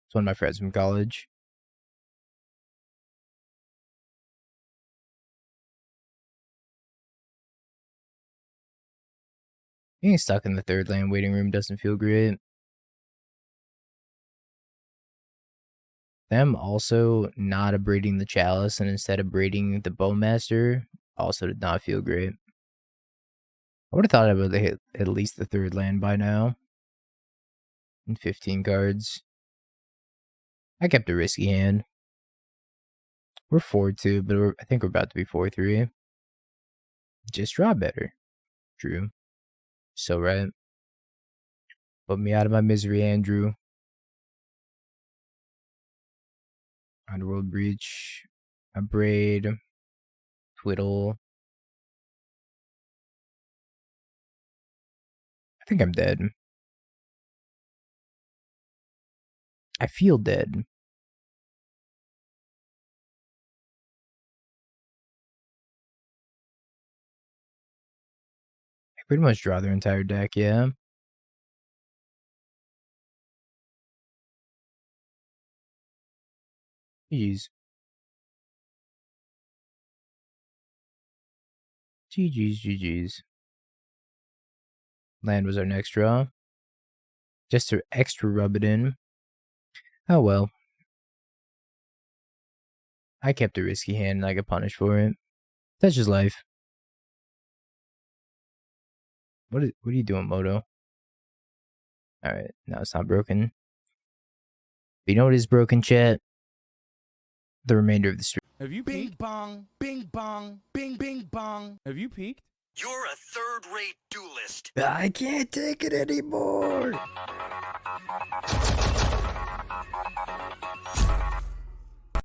It's one of my friends from college. Being stuck in the 3rd land waiting room doesn't feel great. Them also not abrading the Chalice and instead abrading the Bowmaster also did not feel great. I would have thought I would have hit at least the 3rd land by now. And 15 cards. I kept a risky hand. We're 4-2, but I think we're about to be 4-3. Just draw better. True. So right. Put me out of my misery, Andrew. Underworld Breach. Abrade. Twiddle. I think I'm dead. I feel dead. I pretty much draw their entire deck, yeah. GG's. GG's. Land was our next draw. Just to extra rub it in. Oh well. I kept a risky hand and I got punished for it. That's just life. What are you doing, Moto? Alright, now it's not broken. But you know what is broken, chat? The remainder of the stream. Have you peaked? Bing bong, bing bong. Have you peaked? You're a 3rd-rate duelist. I can't take it anymore.